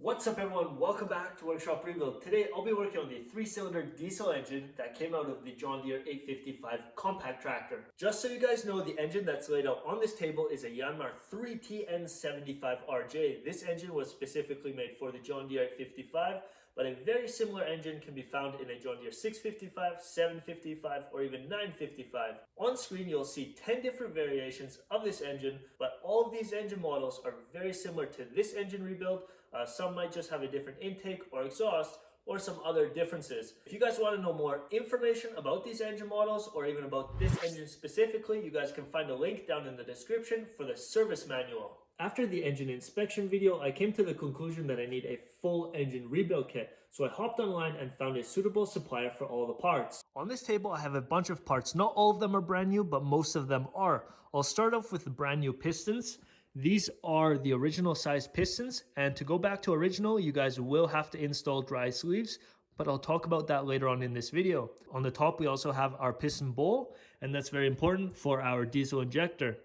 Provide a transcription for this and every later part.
What's up everyone, welcome back to Workshop Rebuild. Today I'll be working on the 3-cylinder diesel engine that came out of the John Deere 855 compact tractor. Just so you guys know, the engine that's laid out on this table is a Yanmar 3TN75RJ. This engine was specifically made for the John Deere 855, but a very similar engine can be found in a John Deere 655, 755, or even 955. On screen you'll see 10 different variations of this engine, but all of these engine models are very similar to this engine rebuild. Some might just have a different intake or exhaust or some other differences. If you guys want to know more information about these engine models or even about this engine specifically, you guys can find a link down in the description for the service manual. After the engine inspection video, I came to the conclusion that I need a full engine rebuild kit. So I hopped online and found a suitable supplier for all the parts. On this table, I have a bunch of parts. Not all of them are brand new, but most of them are. I'll start off with the brand new pistons. These are the original size pistons, and to go back to original, you guys will have to install dry sleeves, but I'll talk about that later on in this video. On the top, we also have our piston bowl, and that's very important for our diesel injector.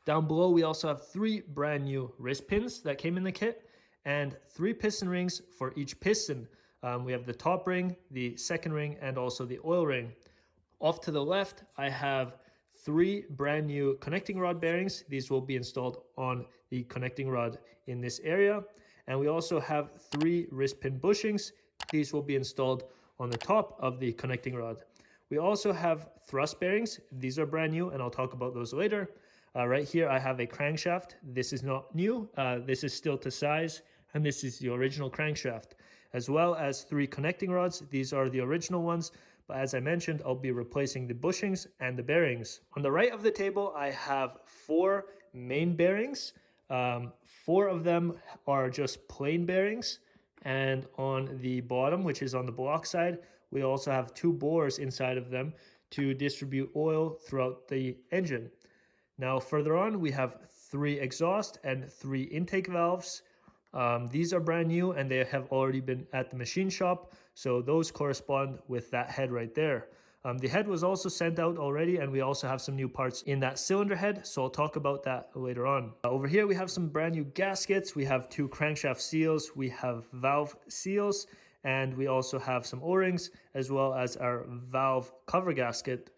Down below, we also have 3 brand new wrist pins that came in the kit, and 3 piston rings for each piston. We have the top ring, the second ring, and also the oil ring. Off to the left, I have 3 brand new connecting rod bearings. These will be installed on the connecting rod in this area. And we also have 3 wrist pin bushings. These will be installed on the top of the connecting rod. We also have thrust bearings. These are brand new and I'll talk about those later. Right here I have a crankshaft. This is not new. This is still to size, and this is the original crankshaft. As well as 3 connecting rods. These are the original ones. But as I mentioned, I'll be replacing the bushings and the bearings. On the right of the table, I have 4 main bearings. 4 of them are just plain bearings. And on the bottom, which is on the block side, we also have 2 bores inside of them to distribute oil throughout the engine. Now further on, we have 3 exhaust and 3 intake valves. These are brand new and they have already been at the machine shop, so those correspond with that head right there. The head was also sent out already, and we also have some new parts in that cylinder head, so I'll talk about that later on. Over here we have some brand new gaskets. We have 2 crankshaft seals, we have valve seals, and we also have some O-rings as well as our valve cover gasket.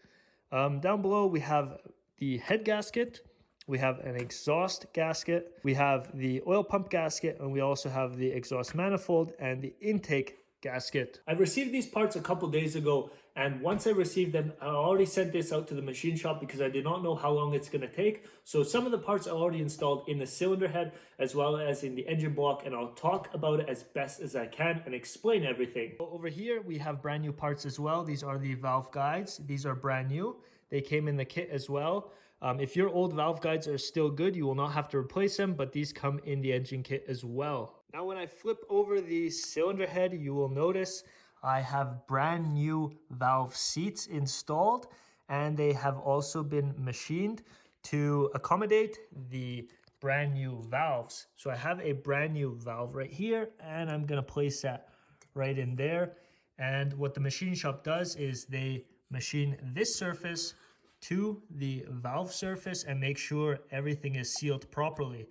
Down below we have the head gasket. We have an exhaust gasket, we have the oil pump gasket, and we also have the exhaust manifold and the intake gasket. I received these parts a couple days ago, and once I received them, I already sent this out to the machine shop because I did not know how long it's going to take. So some of the parts are already installed in the cylinder head as well as in the engine block, and I'll talk about it as best as I can and explain everything. Over here we have brand new parts as well. These are the valve guides. These are brand new. They came in the kit as well. If your old valve guides are still good, you will not have to replace them, but these come in the engine kit as well. Now when I flip over the cylinder head, you will notice I have brand new valve seats installed, and they have also been machined to accommodate the brand new valves. So I have a brand new valve right here, and I'm going to place that right in there. And what the machine shop does is they machine this surface to the valve surface and make sure everything is sealed properly.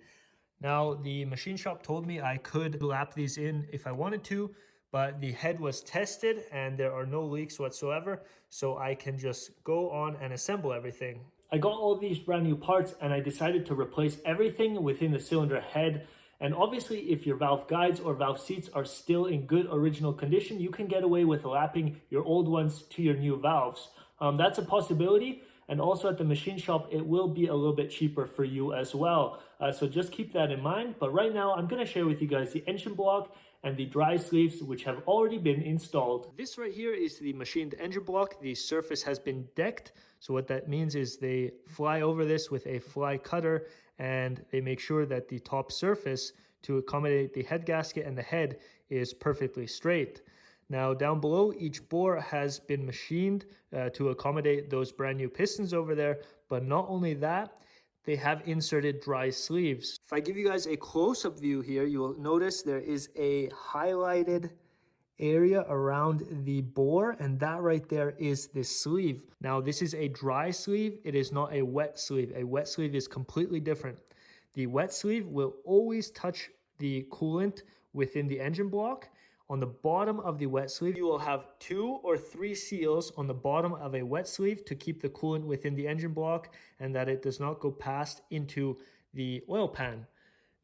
Now the machine shop told me I could lap these in if I wanted to, but the head was tested and there are no leaks whatsoever, so I can just go on and assemble everything. I got all these brand new parts and I decided to replace everything within the cylinder head. And obviously if your valve guides or valve seats are still in good original condition, you can get away with lapping your old ones to your new valves. That's a possibility. And also at the machine shop, it will be a little bit cheaper for you as well. So just keep that in mind. But right now, I'm going to share with you guys the engine block and the dry sleeves, which have already been installed. This right here is the machined engine block. The surface has been decked. So what that means is they fly over this with a fly cutter, and they make sure that the top surface to accommodate the head gasket and the head is perfectly straight. Now down below, each bore has been machined to accommodate those brand new pistons over there. But not only that, they have inserted dry sleeves. If I give you guys a close-up view here, you will notice there is a highlighted area around the bore, and that right there is the sleeve. Now this is a dry sleeve, it is not a wet sleeve. A wet sleeve is completely different. The wet sleeve will always touch the coolant within the engine block. On the bottom of the wet sleeve, you will have 2 or 3 seals on the bottom of a wet sleeve to keep the coolant within the engine block and that it does not go past into the oil pan.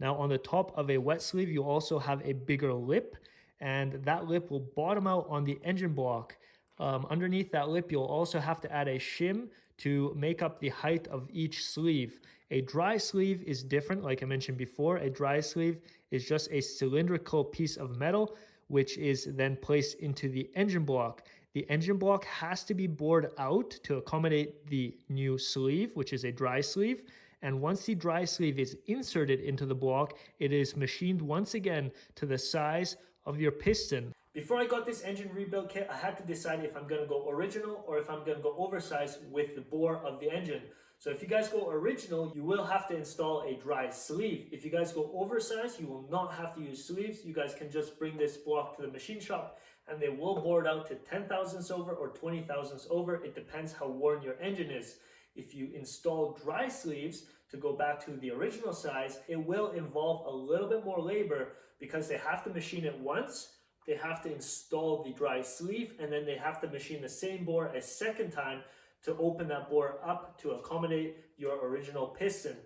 Now on the top of a wet sleeve, you also have a bigger lip, and that lip will bottom out on the engine block. Underneath that lip, you'll also have to add a shim to make up the height of each sleeve. A dry sleeve is different, like I mentioned before. A dry sleeve is just a cylindrical piece of metal which is then placed into the engine block. The engine block has to be bored out to accommodate the new sleeve, which is a dry sleeve. And once the dry sleeve is inserted into the block, it is machined once again to the size of your piston. Before I got this engine rebuild kit, I had to decide if I'm going to go original or if I'm going to go oversize with the bore of the engine. So if you guys go original, you will have to install a dry sleeve. If you guys go oversize, you will not have to use sleeves. You guys can just bring this block to the machine shop and they will bore it out to 10 thousandths over or 20 thousandths over. It depends how worn your engine is. If you install dry sleeves to go back to the original size, it will involve a little bit more labor because they have to machine it once, they have to install the dry sleeve, and then they have to machine the same bore a second time to open that bore up to accommodate your original piston.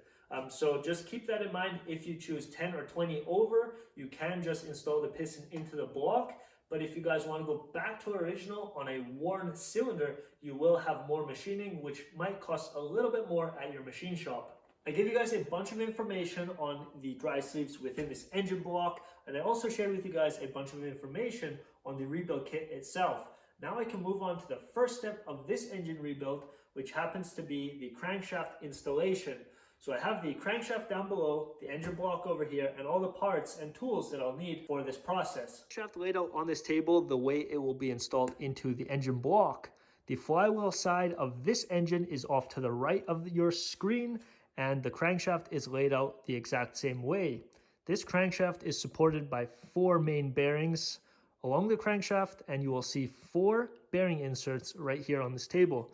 So just keep that in mind. If you choose 10 or 20 over, you can just install the piston into the block. But if you guys want to go back to original on a worn cylinder, you will have more machining, which might cost a little bit more at your machine shop. I gave you guys a bunch of information on the dry sleeves within this engine block, and I also shared with you guys a bunch of information on the rebuild kit itself. Now I can move on to the first step of this engine rebuild, which happens to be the crankshaft installation. So I have the crankshaft down below, the engine block over here, and all the parts and tools that I'll need for this process. Shaft laid out on this table the way it will be installed into the engine block. The flywheel side of this engine is off to the right of your screen, and the crankshaft is laid out the exact same way. This crankshaft is supported by 4 main bearings along the crankshaft, and you will see 4 bearing inserts right here on this table.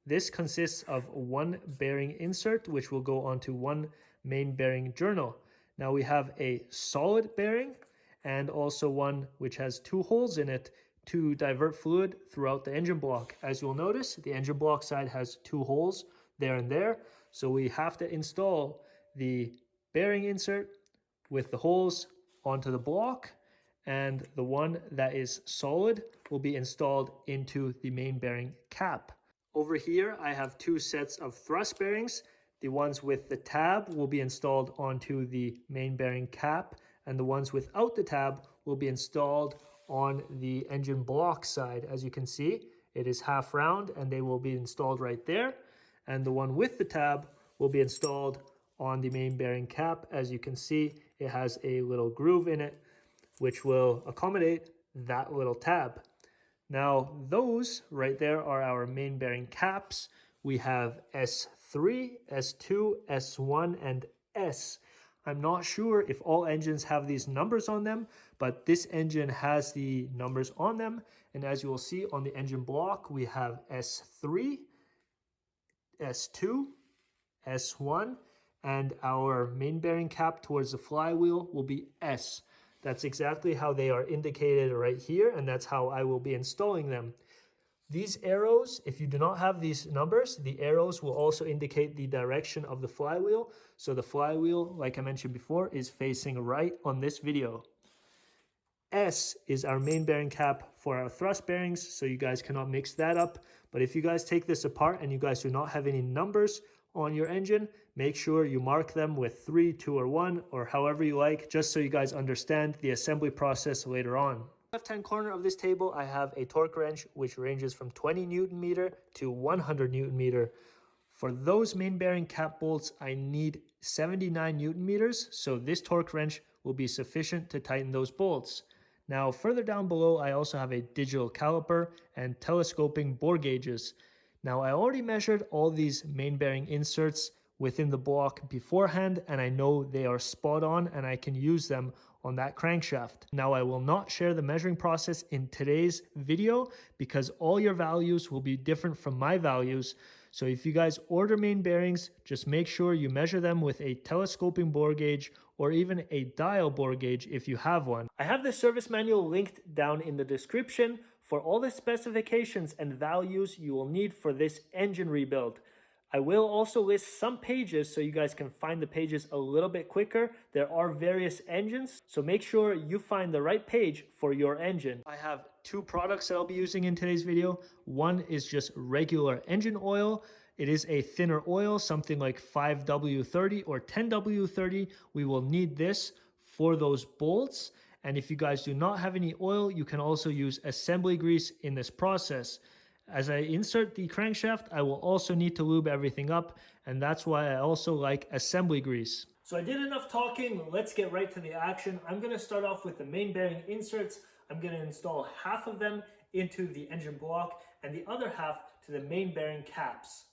This consists of 1 bearing insert, which will go onto 1 main bearing journal. Now we have a solid bearing and also one which has 2 holes in it to divert fluid throughout the engine block. As you'll notice, the engine block side has 2 holes there and there. So we have to install the bearing insert with the holes onto the block, and the one that is solid will be installed into the main bearing cap. Over here, I have 2 sets of thrust bearings. The ones with the tab will be installed onto the main bearing cap, and the ones without the tab will be installed on the engine block side. As you can see, it is half round and they will be installed right there. And the one with the tab will be installed on the main bearing cap. As you can see, it has a little groove in it, which will accommodate that little tab. Now, those right there are our main bearing caps. We have S3, S2, S1, and S. I'm not sure if all engines have these numbers on them, but this engine has the numbers on them. And as you will see on the engine block, we have S3, S2, S1, and our main bearing cap towards the flywheel will be S. That's exactly how they are indicated right here, and that's how I will be installing them. These arrows, if you do not have these numbers, the arrows will also indicate the direction of the flywheel. So the flywheel, like I mentioned before, is facing right on this video. S is our main bearing cap for our thrust bearings, so you guys cannot mix that up. But if you guys take this apart and you guys do not have any numbers on your engine, make sure you mark them with 3, 2, or 1, or however you like, just so you guys understand the assembly process later on. Left-hand corner of this table, I have a torque wrench which ranges from 20 Newton meter to 100 Newton meter. For those main bearing cap bolts, I need 79 Newton meters, so this torque wrench will be sufficient to tighten those bolts. Now, further down below, I also have a digital caliper and telescoping bore gauges. Now, I already measured all these main bearing inserts within the block beforehand, and I know they are spot on and I can use them on that crankshaft. Now, I will not share the measuring process in today's video because all your values will be different from my values. So if you guys order main bearings, just make sure you measure them with a telescoping bore gauge or even a dial bore gauge if you have one. I have the service manual linked down in the description for all the specifications and values you will need for this engine rebuild. I will also list some pages so you guys can find the pages a little bit quicker. There are various engines, so make sure you find the right page for your engine. I have two products that I'll be using in today's video. One is just regular engine oil. It is a thinner oil, something like 5W30 or 10W30. We will need this for those bolts. And if you guys do not have any oil, you can also use assembly grease in this process. As I insert the crankshaft, I will also need to lube everything up, and that's why I also like assembly grease. So I did enough talking, let's get right to the action. I'm going to start off with the main bearing inserts. I'm going to install half of them into the engine block and the other half to the main bearing caps.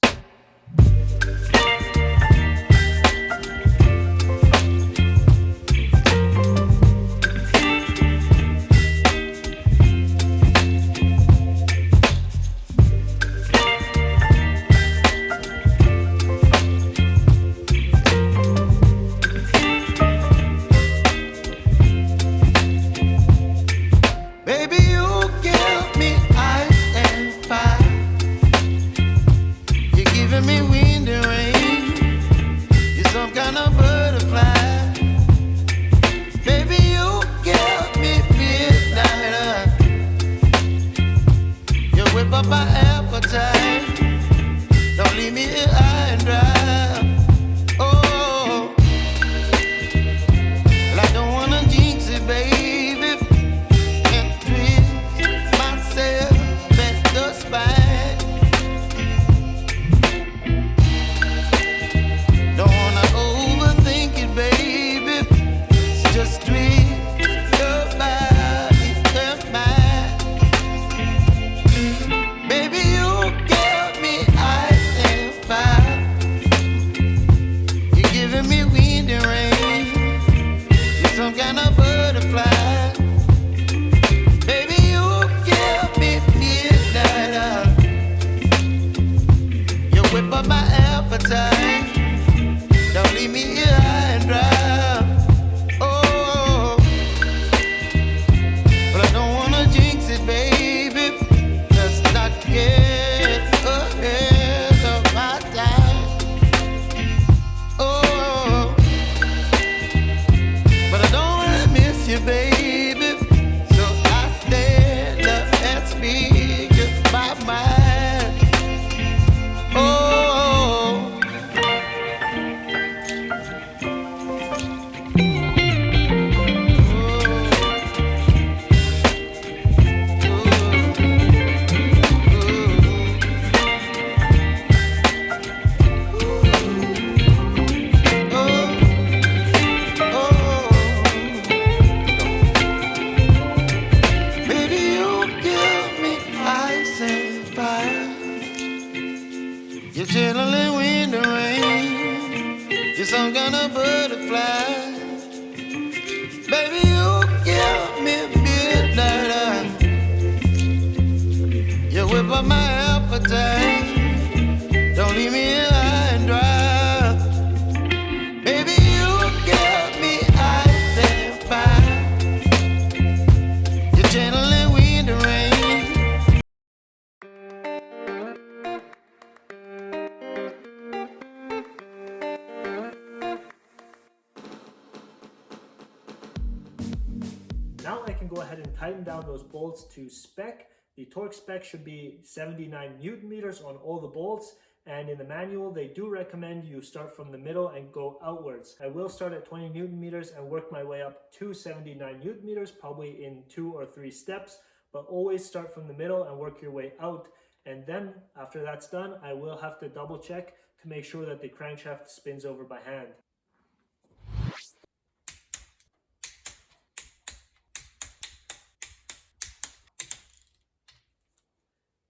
Now I can go ahead and tighten down those bolts to spec. The torque spec should be 79 Newton meters on all the bolts, and in the manual they do recommend you start from the middle and go outwards. I will start at 20 Newton meters and work my way up to 79 Newton meters, probably in 2 or 3 steps, but always start from the middle and work your way out. And then after that's done, I will have to double check to make sure that the crankshaft spins over by hand.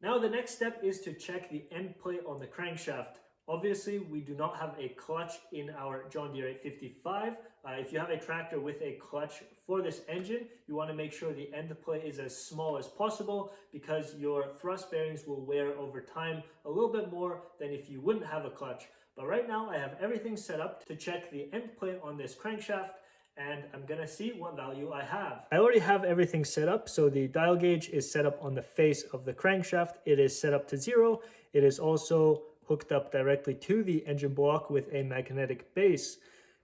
Now the next step is to check the end plate on the crankshaft. Obviously, we do not have a clutch in our John Deere 855. If you have a tractor with a clutch for this engine, you want to make sure the end play is as small as possible because your thrust bearings will wear over time a little bit more than if you wouldn't have a clutch. But right now I have everything set up to check the end play on this crankshaft, and I'm gonna see what value I have. I already have everything set up, so the dial gauge is set up on the face of the crankshaft. It is set up to 0. It is also hooked up directly to the engine block with a magnetic base.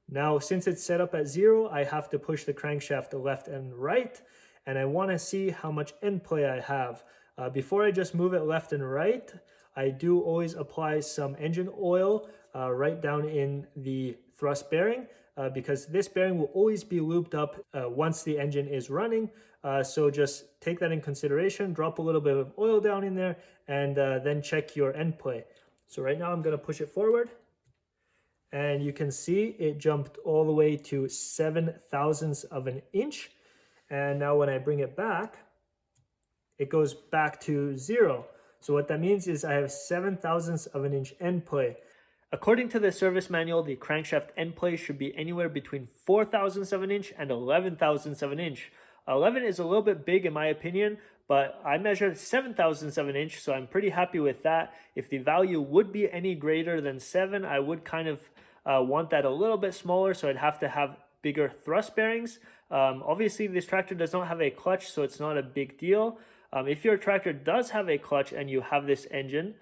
Now, since it's set up at 0, I have to push the crankshaft left and right, and I want to see how much end play I have. Before I just move it left and right, I do always apply some engine oil right down in the thrust bearing because this bearing will always be looped up once the engine is running. So just take that in consideration, drop a little bit of oil down in there, and then check your end play. So right now I'm going to push it forward, and you can see it jumped all the way to 7 thousandths of an inch. And now when I bring it back, it goes back to 0. So what that means is I have 7 thousandths of an inch end play. According to the service manual, the crankshaft end play should be anywhere between 4 thousandths of an inch and 11 thousandths of an inch. 11 is a little bit big in my opinion, but I measured 7 thousandths of an inch, so I'm pretty happy with that. If the value would be any greater than 7, I would kind of want that a little bit smaller, so I'd have to have bigger thrust bearings. Obviously, this tractor does not have a clutch, so it's not a big deal. If your tractor does have a clutch and you have this engine,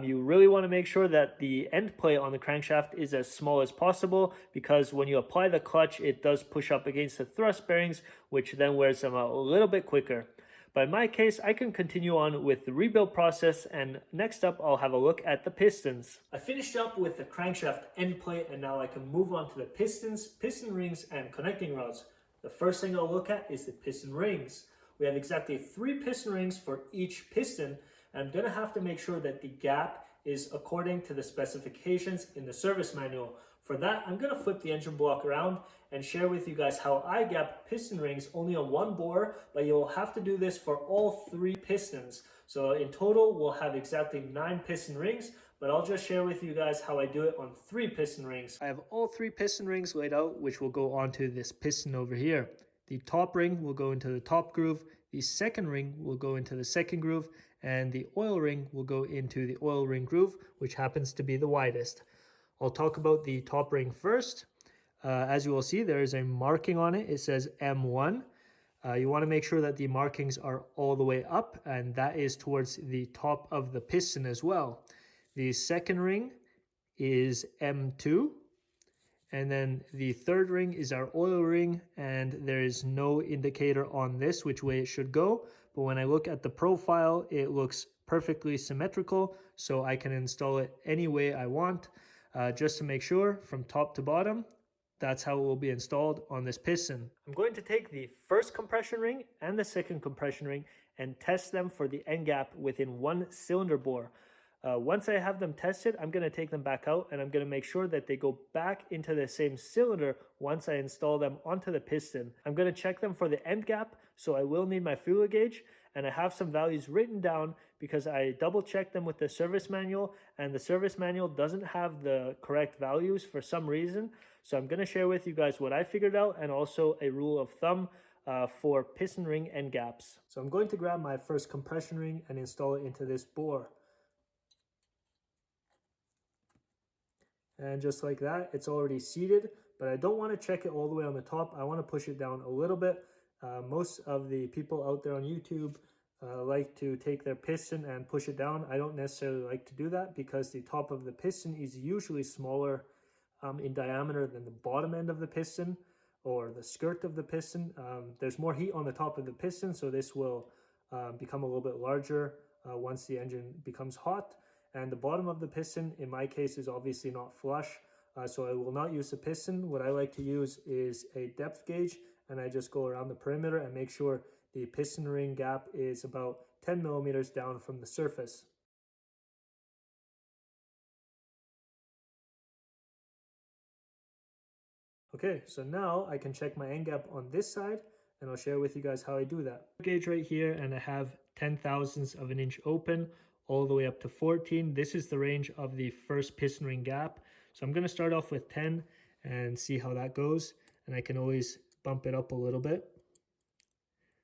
you really want to make sure that the end play on the crankshaft is as small as possible, because when you apply the clutch, it does push up against the thrust bearings, which then wears them out a little bit quicker. But in my case, I can continue on with the rebuild process, and next up, I'll have a look at the pistons. I finished up with the crankshaft end play, and now I can move on to the pistons, piston rings, and connecting rods. The first thing I'll look at is the piston rings. We have exactly 3 piston rings for each piston. I'm going to have to make sure that the gap is according to the specifications in the service manual. For that, I'm going to flip the engine block around and share with you guys how I gap piston rings only on one bore, but you'll have to do this for all 3 pistons. So in total, we'll have exactly 9 piston rings, but I'll just share with you guys how I do it on 3 piston rings. I have all 3 piston rings laid out, which will go onto this piston over here. The top ring will go into the top groove, the second ring will go into the second groove, and the oil ring will go into the oil ring groove, which happens to be the widest. I'll talk about the top ring first. As you will see, there is a marking on it. It says M1. You want to make sure that the markings are all the way up, and that is towards the top of the piston as well. The second ring is M2. And then the third ring is our oil ring, and there is no indicator on this which way it should go. But when I look at the profile, it looks perfectly symmetrical, so I can install it any way I want. Just to make sure, from top to bottom, that's how it will be installed on this piston. I'm going to take the first compression ring and the second compression ring and test them for the end gap within 1 cylinder bore. Once I have them tested, I'm going to take them back out, and I'm going to make sure that they go back into the same cylinder once I install them onto the piston. I'm going to check them for the end gap, so I will need my feeler gauge, and I have some values written down because I double checked them with the service manual, and the service manual doesn't have the correct values for some reason. So I'm going to share with you guys what I figured out, and also a rule of thumb for piston ring end gaps. So I'm going to grab my first compression ring and install it into this bore. And just like that, it's already seated, but I don't want to check it all the way on the top. I want to push it down a little bit. Most of the people out there on YouTube like to take their piston and push it down. I don't necessarily like to do that because the top of the piston is usually smaller in diameter than the bottom end of the piston or the skirt of the piston. There's more heat on the top of the piston, so this will become a little bit larger once the engine becomes hot. And the bottom of the piston, in my case, is obviously not flush, so I will not use the piston. What I like to use is a depth gauge, and I just go around the perimeter and make sure the piston ring gap is about 10 millimeters down from the surface. Okay, so now I can check my end gap on this side, and I'll share with you guys how I do that. Gauge right here, and I have 10 thousandths of an inch open. all the way up to 14. This is the range of the first piston ring gap. So I'm going to start off with 10 and see how that goes. And I can always bump it up a little bit.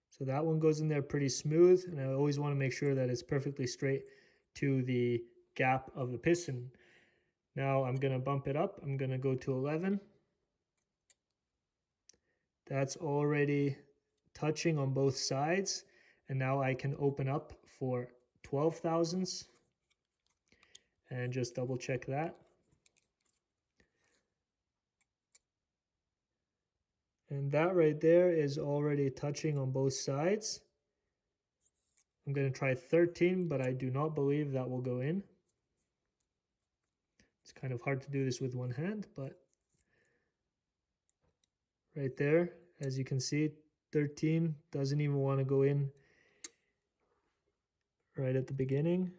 So that one goes in there pretty smooth. And I always want to make sure that it's perfectly straight to the gap of the piston. Now I'm going to bump it up. I'm going to go to 11. That's already touching on both sides. And now I can open up for 12 thousandths and just double check that. And that right there is already touching on both sides. I'm going to try 13, but I do not believe that will go in. It's kind of hard to do this with one hand, but right there, as you can see, 13 doesn't even want to go in right at the beginning.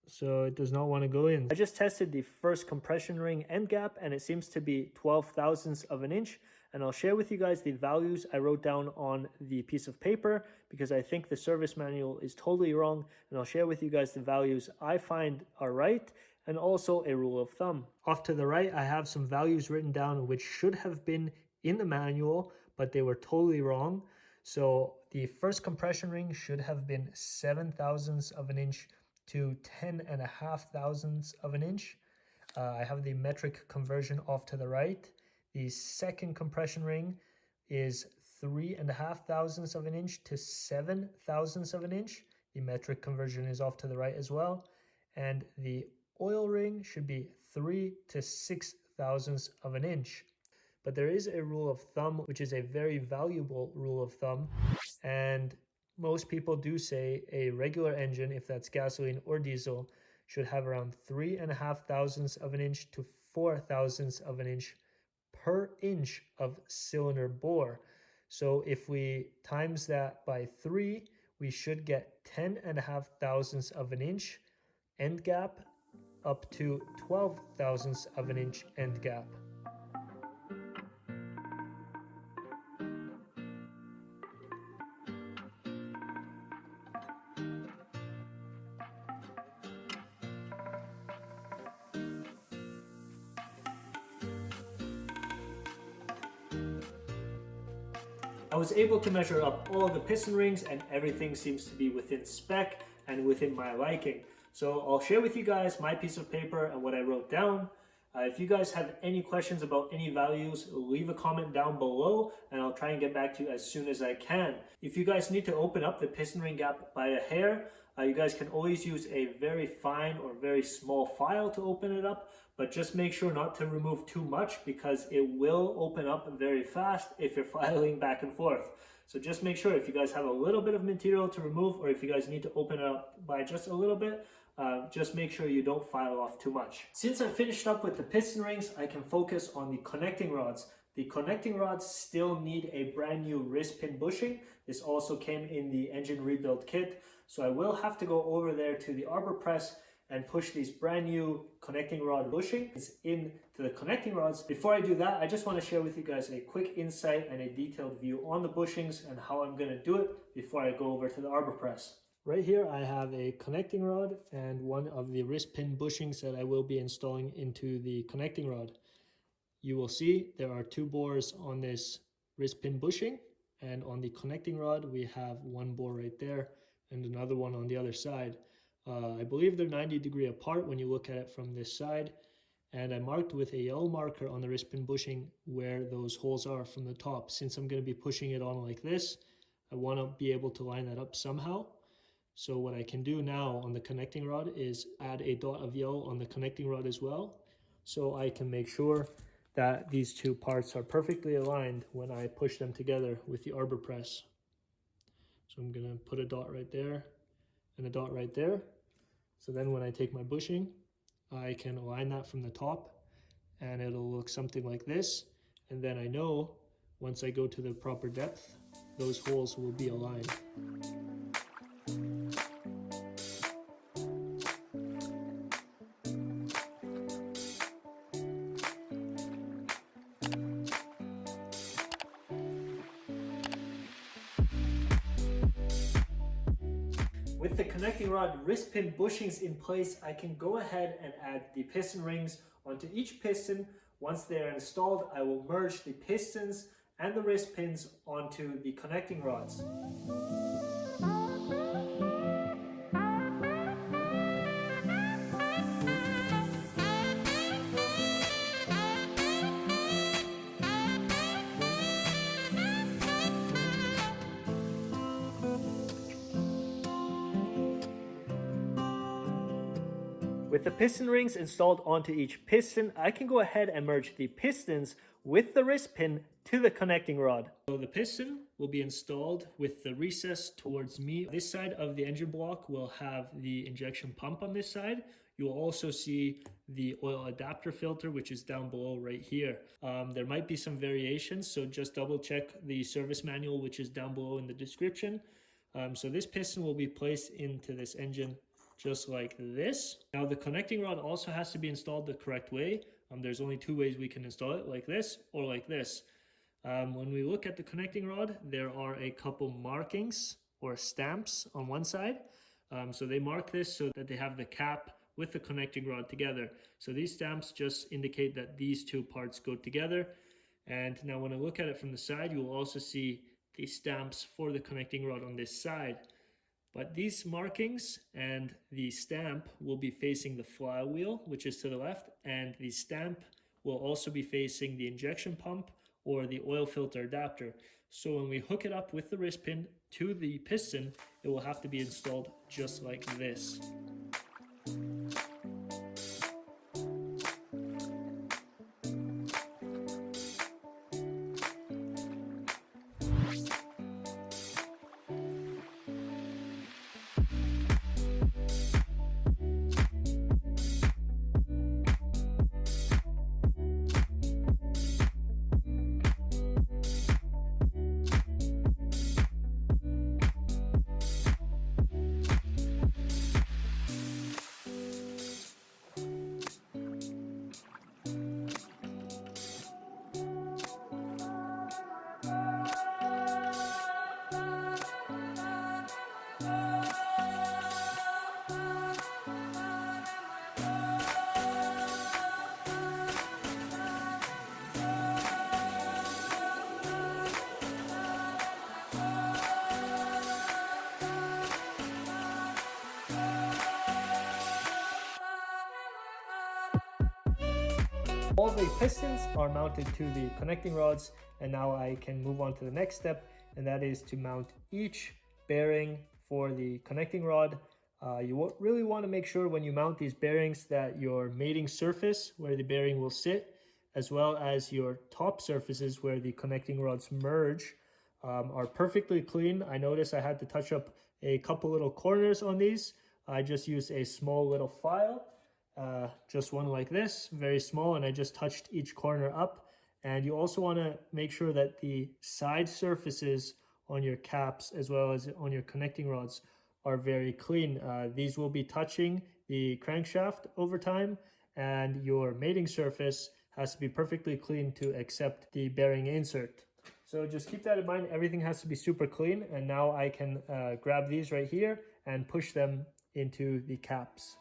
So it does not want to go in. I just tested the first compression ring end gap and it seems to be 12 thousandths of an inch. And I'll share with you guys the values I wrote down on the piece of paper because I think the service manual is totally wrong. And I'll share with you guys the values I find are right and also a rule of thumb. Off to the right, I have some values written down which should have been in the manual, but they were totally wrong. So the first compression ring should have been 7 thousandths of an inch to 10.5 thousandths of an inch. I have the metric conversion off to the right. The second compression ring is 3.5 thousandths of an inch to 7 thousandths of an inch. The metric conversion is off to the right as well. And the oil ring should be 3 to 6 thousandths of an inch. But there is a rule of thumb, which is a very valuable rule of thumb. And most people do say a regular engine, if that's gasoline or diesel, should have around 3.5 thousandths of an inch to 4 thousandths of an inch per inch of cylinder bore. So if we times that by 3, we should get 10.5 thousandths of an inch end gap up to 12 thousandths of an inch end gap. I was able to measure up all of the piston rings and everything seems to be within spec and within my liking. So I'll share with you guys my piece of paper and what I wrote down. If you guys have any questions about any values, leave a comment down below and I'll try and get back to you as soon as I can. If you guys need to open up the piston ring gap by a hair, you guys can always use a very fine or very small file to open it up, but just make sure not to remove too much because it will open up very fast if you're filing back and forth. So just make sure if you guys have a little bit of material to remove or if you guys need to open it up by just a little bit, just make sure you don't file off too much. Since I finished up with the piston rings, I can focus on the connecting rods. The connecting rods still need a brand new wrist pin bushing. This also came in the engine rebuild kit. So I will have to go over there to the arbor press and push these brand new connecting rod bushings into the connecting rods. Before I do that, I just want to share with you guys a quick insight and a detailed view on the bushings and how I'm going to do it before I go over to the arbor press. Right here I have a connecting rod and one of the wrist pin bushings that I will be installing into the connecting rod. You will see there are 2 bores on this wrist pin bushing, and on the connecting rod we have 1 bore right there and another one on the other side. I believe they're 90-degree apart when you look at it from this side, and I marked with a yellow marker on the wrist pin bushing where those holes are from the top. Since I'm going to be pushing it on like this, I want to be able to line that up somehow. So what I can do now on the connecting rod is add a dot of yellow on the connecting rod as well, so I can make sure that these 2 parts are perfectly aligned when I push them together with the arbor press. So I'm going to put a dot right there and a dot right there. So then when I take my bushing, I can align that from the top and it'll look something like this. And then I know once I go to the proper depth, those holes will be aligned. With the connecting rod wrist pin bushings in place, I can go ahead and add the piston rings onto each piston. Once they are installed, I will merge the pistons and the wrist pins onto the connecting rods. With the piston rings installed onto each piston, I can go ahead and merge the pistons with the wrist pin to the connecting rod. So the piston will be installed with the recess towards me. This side of the engine block will have the injection pump on this side. You will also see the oil adapter filter, which is down below right here. There might be some variations, so just double check the service manual, which is down below in the description. So this piston will be placed into this engine just like this. Now the connecting rod also has to be installed the correct way. There's only two ways we can install it, like this or like this. When we look at the connecting rod, there are a couple markings or stamps on one side. So they mark this so that they have the cap with the connecting rod together. So these stamps just indicate that these two parts go together. And now when I look at it from the side, you will also see the stamps for the connecting rod on this side. But these markings and the stamp will be facing the flywheel, which is to the left, and the stamp will also be facing the injection pump or the oil filter adapter. So when we hook it up with the wrist pin to the piston, it will have to be installed just like this. All the pistons are mounted to the connecting rods, and now I can move on to the next step, and that is to mount each bearing for the connecting rod. You really want to make sure when you mount these bearings that your mating surface where the bearing will sit, as well as your top surfaces where the connecting rods merge, are perfectly clean. I noticed I had to touch up a couple little corners on these. I just used a small little file. Just one like this, very small, and I just touched each corner up. And you also want to make sure that the side surfaces on your caps as well as on your connecting rods are very clean. These will be touching the crankshaft over time, and your mating surface has to be perfectly clean to accept the bearing insert. So just keep that in mind. Everything has to be super clean, and now I can grab these right here and push them into the caps.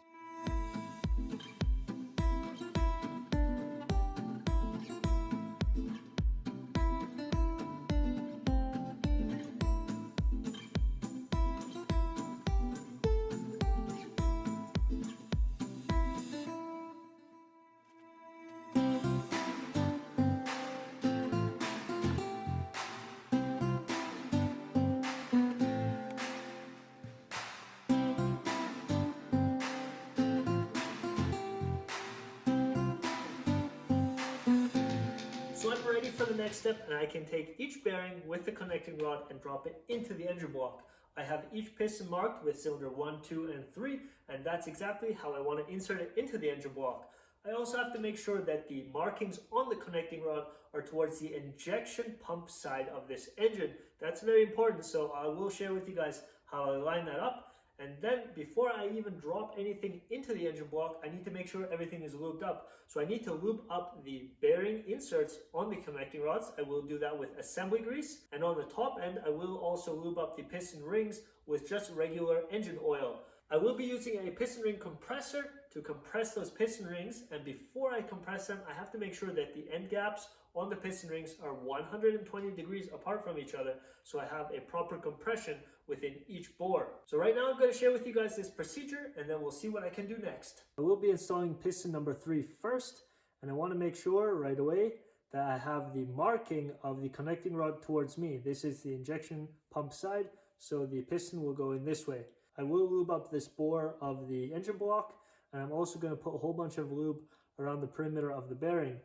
So I'm ready for the next step, and I can take each bearing with the connecting rod and drop it into the engine block. I have each piston marked with cylinder 1, 2, and 3, and that's exactly how I want to insert it into the engine block. I also have to make sure that the markings on the connecting rod are towards the injection pump side of this engine. That's very important, so I will share with you guys how I line that up. And then before I even drop anything into the engine block, I need to make sure everything is lubed up. So I need to lube up the bearing inserts on the connecting rods. I will do that with assembly grease. And on the top end, I will also lube up the piston rings with just regular engine oil. I will be using a piston ring compressor to compress those piston rings. And before I compress them, I have to make sure that the end gaps on the piston rings are 120 degrees apart from each other, so I have a proper compression within each bore. So right now I'm going to share with you guys this procedure, and then we'll see what I can do next. I will be installing piston number 3 first, and I want to make sure right away that I have the marking of the connecting rod towards me. This is the injection pump side, so the piston will go in this way. I will lube up this bore of the engine block, and I'm also going to put a whole bunch of lube around the perimeter of the bearing.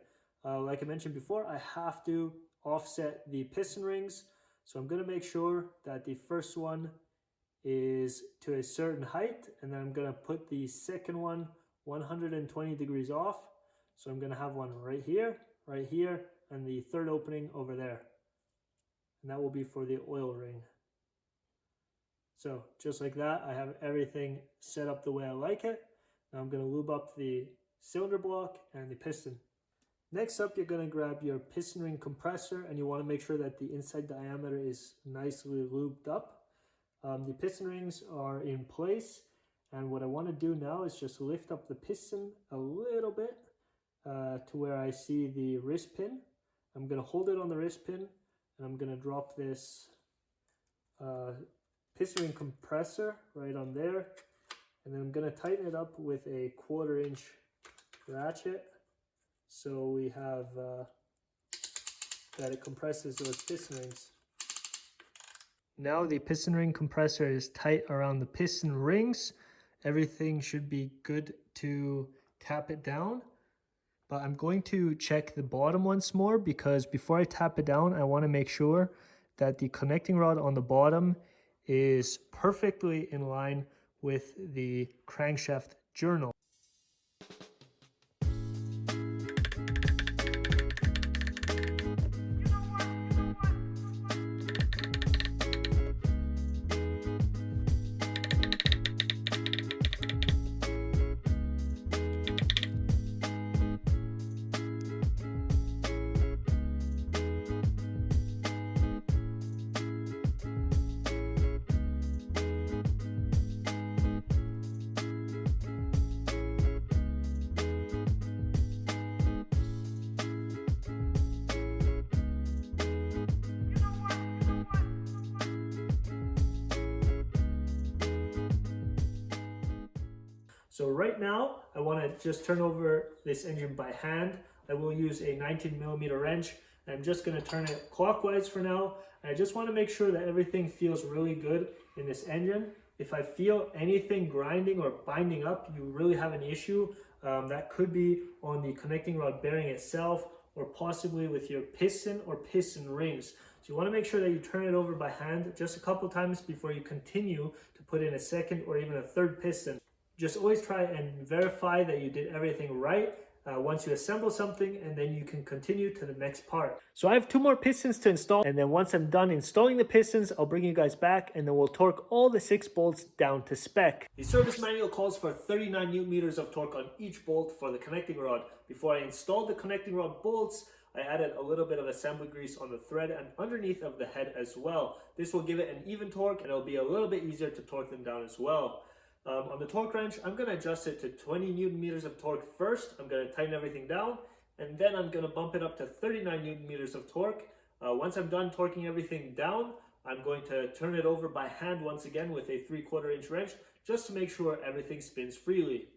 Like I mentioned before, I have to offset the piston rings. So I'm going to make sure that the first one is to a certain height, and then I'm going to put the second one 120 degrees off. So I'm going to have one right here, and the third opening over there. And that will be for the oil ring. So just like that, I have everything set up the way I like it. Now I'm going to lube up the cylinder block and the piston. Next up, you're going to grab your piston ring compressor, and you want to make sure that the inside diameter is nicely lubed up. The piston rings are in place, and what I want to do now is just lift up the piston a little bit to where I see the wrist pin. I'm going to hold it on the wrist pin, and I'm going to drop this piston ring compressor right on there, and then I'm going to tighten it up with a 1/4 inch ratchet. So we have that it compresses those piston rings. Now the piston ring compressor is tight around the piston rings. Everything should be good to tap it down. But I'm going to check the bottom once more, because before I tap it down, I want to make sure that the connecting rod on the bottom is perfectly in line with the crankshaft journal. So right now, I want to just turn over this engine by hand. I will use a 19mm wrench. I'm just going to turn it clockwise for now. I just want to make sure that everything feels really good in this engine. If I feel anything grinding or binding up, you really have an issue. That could be on the connecting rod bearing itself, or possibly with your piston or piston rings. So you want to make sure that you turn it over by hand just a couple times before you continue to put in a second or even a third piston. Just always try and verify that you did everything right once you assemble something, and then you can continue to the next part. So I have 2 more pistons to install, and then once I'm done installing the pistons, I'll bring you guys back, and then we'll torque all the 6 bolts down to spec. The service manual calls for 39 Nm of torque on each bolt for the connecting rod. Before I installed the connecting rod bolts, I added a little bit of assembly grease on the thread and underneath of the head as well. This will give it an even torque, and it'll be a little bit easier to torque them down as well. On the torque wrench, I'm going to adjust it to 20 Nm of torque first. I'm going to tighten everything down, and then I'm going to bump it up to 39 Nm of torque. Once I'm done torquing everything down, I'm going to turn it over by hand once again with a 3/4 inch wrench, just to make sure everything spins freely.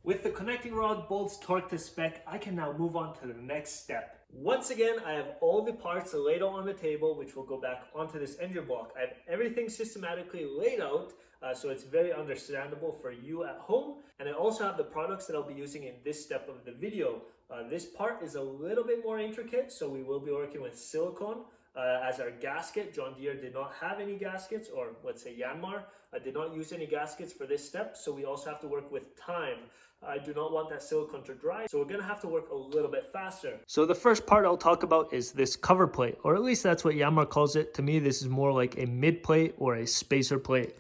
With the connecting rod bolts torqued to spec, I can now move on to the next step. Once again, I have all the parts laid out on the table, which will go back onto this engine block. I have everything systematically laid out, so it's very understandable for you at home. And I also have the products that I'll be using in this step of the video. This part is a little bit more intricate, so we will be working with silicone. as our gasket. John Deere did not have any gaskets, or let's say Yanmar did not use any gaskets for this step, so we also have to work with time. I do not want that silicone to dry, so we're gonna have to work a little bit faster. So the first part I'll talk about is this cover plate, or at least that's what Yanmar calls it. To me, this is more like a mid plate or a spacer plate.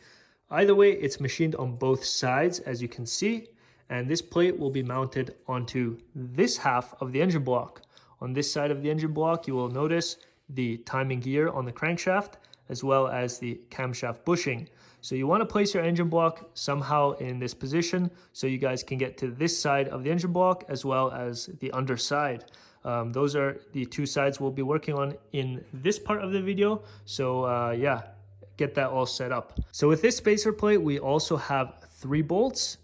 Either way, it's machined on both sides, as you can see, and this plate will be mounted onto this half of the engine block. On this side of the engine block, you will notice the timing gear on the crankshaft, as well as the camshaft bushing. So you want to place your engine block somehow in this position so you guys can get to this side of the engine block as well as the underside. Those are the two sides we'll be working on in this part of the video. So yeah, get that all set up. So with this spacer plate, we also have 3 bolts,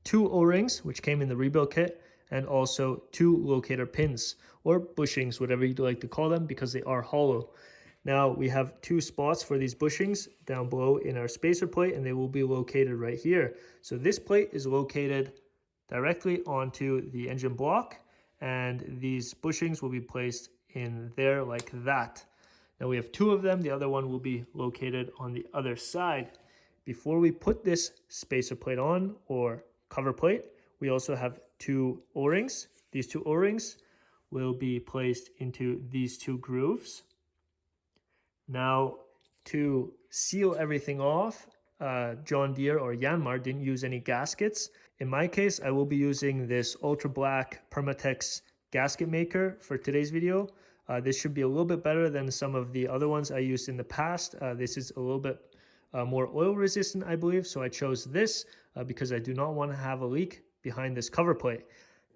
2 O-rings, which came in the rebuild kit, and also 2 locator pins, or bushings, whatever you'd like to call them, because they are hollow. Now we have 2 spots for these bushings down below in our spacer plate, and they will be located right here. So this plate is located directly onto the engine block, and these bushings will be placed in there like that. Now we have 2 of them. The other one will be located on the other side. Before we put this spacer plate on, or cover plate, we also have 2 O-rings. These 2 O-rings will be placed into these 2 grooves. Now, to seal everything off, John Deere or Yanmar didn't use any gaskets. In my case, I will be using this ultra black Permatex gasket maker for today's video. This should be a little bit better than some of the other ones I used in the past. This is a little bit more oil resistant, I believe, so I chose this because I do not want to have a leak behind this cover plate.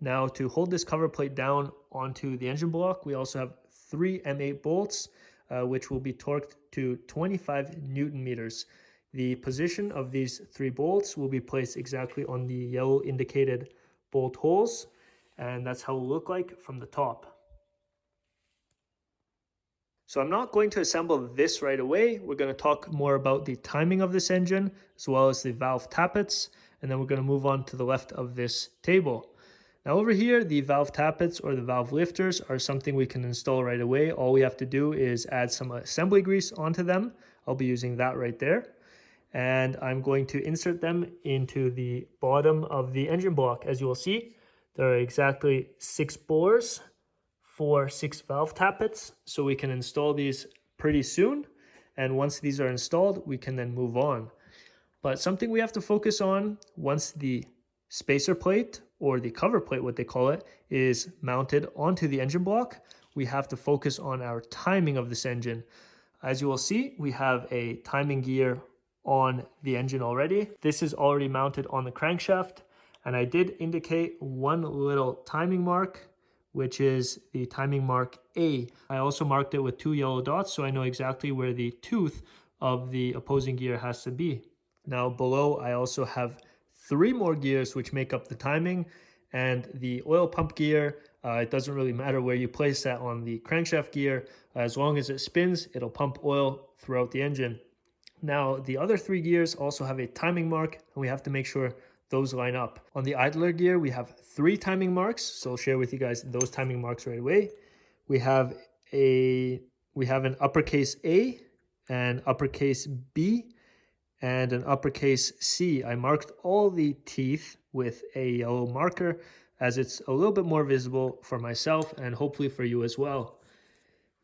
Now, to hold this cover plate down onto the engine block, we also have 3 M8 bolts, which will be torqued to 25 Newton meters. The position of these 3 bolts will be placed exactly on the yellow indicated bolt holes, and that's how it will look like from the top. So I'm not going to assemble this right away. We're going to talk more about the timing of this engine, as well as the valve tappets, and then we're going to move on to the left of this table. Now over here, the valve tappets or the valve lifters are something we can install right away. All we have to do is add some assembly grease onto them. I'll be using that right there. And I'm going to insert them into the bottom of the engine block. As you will see, there are exactly 6 bores for 6 valve tappets. So we can install these pretty soon. And once these are installed, we can then move on. But something we have to focus on once the spacer plate, or the cover plate, what they call it, is mounted onto the engine block, we have to focus on our timing of this engine. As you will see, we have a timing gear on the engine already. This is already mounted on the crankshaft, and I did indicate one little timing mark, which is the timing mark A. I also marked it with 2 yellow dots, so I know exactly where the tooth of the opposing gear has to be. Now below, I also have 3 more gears which make up the timing, and the oil pump gear, it doesn't really matter where you place that on the crankshaft gear. As long as it spins, it'll pump oil throughout the engine. Now the other 3 gears also have a timing mark, and we have to make sure those line up. On the idler gear, we have 3 timing marks, so I'll share with you guys those timing marks right away. We have an uppercase A, an uppercase B, and an uppercase C. I marked all the teeth with a yellow marker, as it's a little bit more visible for myself and hopefully for you as well.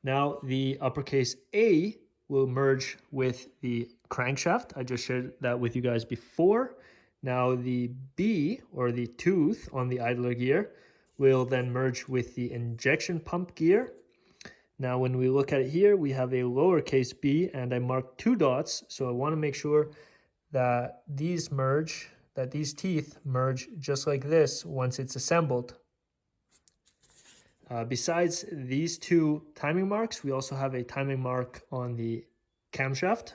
Now the uppercase A will merge with the crankshaft. I just shared that with you guys before. Now the B, or the tooth on the idler gear, will then merge with the injection pump gear. Now when we look at it here, we have a lowercase b, and I marked 2 dots, so I want to make sure that these teeth merge just like this once it's assembled. Besides these 2 timing marks, we also have a timing mark on the camshaft.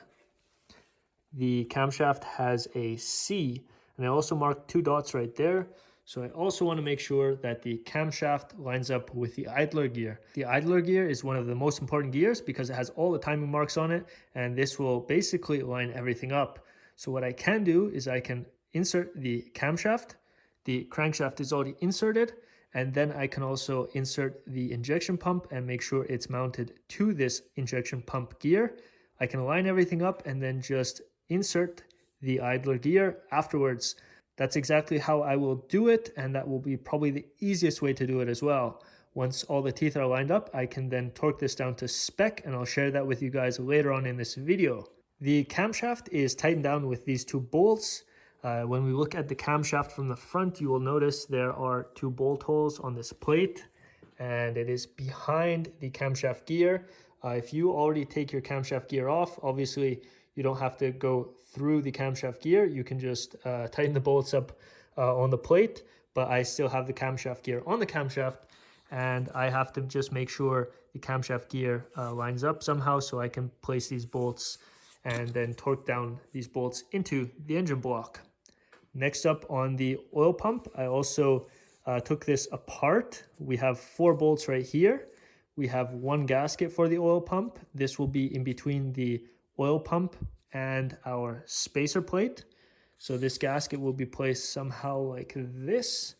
The camshaft has a C, and I also marked 2 dots right there. So I also want to make sure that the camshaft lines up with the idler gear. The idler gear is one of the most important gears because it has all the timing marks on it, and this will basically line everything up. So what I can do is I can insert the camshaft. The crankshaft is already inserted, And then I can also insert the injection pump and make sure it's mounted to this injection pump gear. I can line everything up and then just insert the idler gear afterwards. That's exactly how I will do it, and that will be probably the easiest way to do it as well. Once all the teeth are lined up, I can then torque this down to spec, and I'll share that with you guys later on in this video. The camshaft is tightened down with these two bolts. When we look at the camshaft from the front, you will notice there are two bolt holes on this plate, and it is behind the camshaft gear. If you already take your camshaft gear off, obviously you don't have to go through the camshaft gear. You can just tighten the bolts up on the plate, but I still have the camshaft gear on the camshaft, and I have to just make sure the camshaft gear lines up somehow so I can place these bolts and then torque down these bolts into the engine block. Next up on the oil pump, I also took this apart. We have 4 bolts right here. We have 1 gasket for the oil pump. This will be in between the oil pump and our spacer plate. So this gasket will be placed somehow like this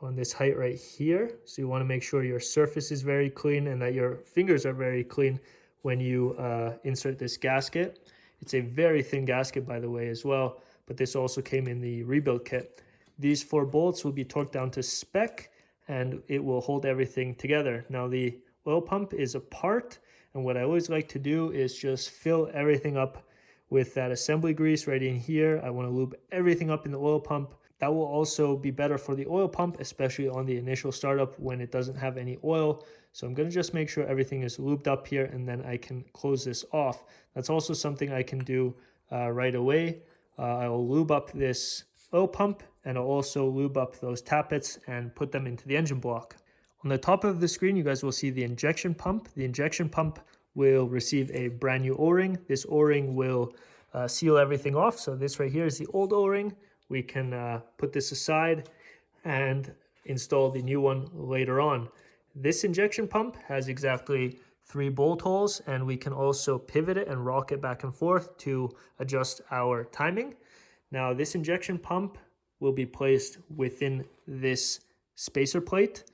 on this height right here. So you want to make sure your surface is very clean and that your fingers are very clean when you insert this gasket. It's a very thin gasket, by the way, as well, but this also came in the rebuild kit. These 4 bolts will be torqued down to spec, and it will hold everything together. Now the oil pump is apart, and what I always like to do is just fill everything up with that assembly grease right in here. I want to lube everything up in the oil pump. That will also be better for the oil pump, especially on the initial startup when it doesn't have any oil. So I'm going to just make sure everything is lubed up here, and then I can close this off. That's also something I can do right away. I'll lube up this oil pump, and I'll also lube up those tappets and put them into the engine block. On the top of the screen, you guys will see the injection pump. The injection pump will receive a brand new O-ring. This O-ring will seal everything off. So this right here is the old O-ring. We can put this aside and install the new one later on. This injection pump has exactly 3 bolt holes, and we can also pivot it and rock it back and forth to adjust our timing. Now this injection pump will be placed within this spacer plate,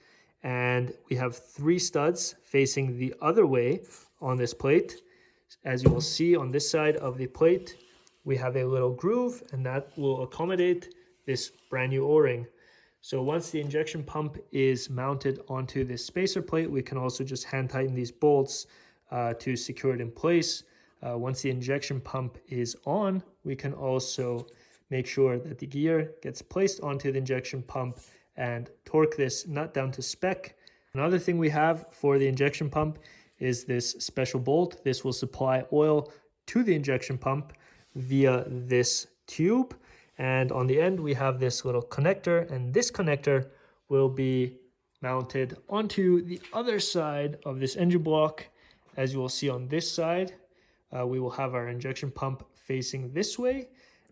and we have 3 studs facing the other way on this plate. As you will see on this side of the plate, we have a little groove, and that will accommodate this brand new O-ring. So once the injection pump is mounted onto this spacer plate, we can also just hand tighten these bolts to secure it in place. Once the injection pump is on, we can also make sure that the gear gets placed onto the injection pump and torque this nut down to spec. Another thing we have for the injection pump is this special bolt. This will supply oil to the injection pump via this tube, and on the end we have this little connector, and this connector will be mounted onto the other side of this engine block. As you will see on this side, we will have our injection pump facing this way,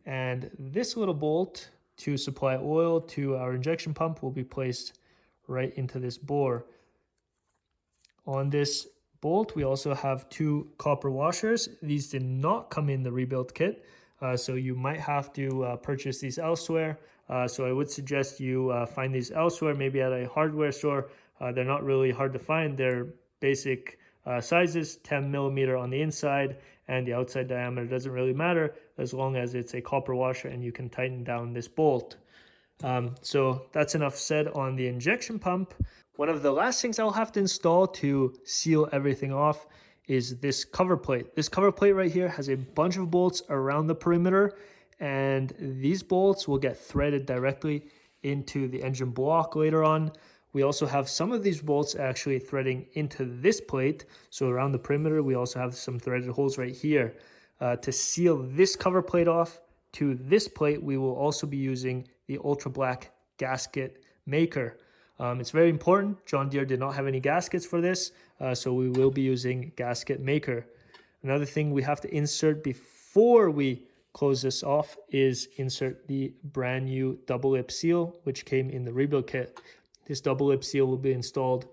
and this little bolt to supply oil to our injection pump will be placed right into this bore. On this bolt, we also have 2 copper washers. These did not come in the rebuild kit, so you might have to purchase these elsewhere. So I would suggest you find these elsewhere, maybe at a hardware store. They're not really hard to find. They're basic sizes, 10 millimeter on the inside, and the outside diameter doesn't really matter as long as it's a copper washer and you can tighten down this bolt. So that's enough said on the injection pump. One of the last things I'll have to install to seal everything off is this cover plate. This cover plate right here has a bunch of bolts around the perimeter, and these bolts will get threaded directly into the engine block later on. We also have some of these bolts actually threading into this plate. So around the perimeter, we also have some threaded holes right here. To seal this cover plate off to this plate, we will also be using the Ultra Black gasket maker. It's very important. John Deere did not have any gaskets for this, so we will be using gasket maker. Another thing we have to insert before we close this off is insert the brand new double lip seal, which came in the rebuild kit. This double lip seal will be installed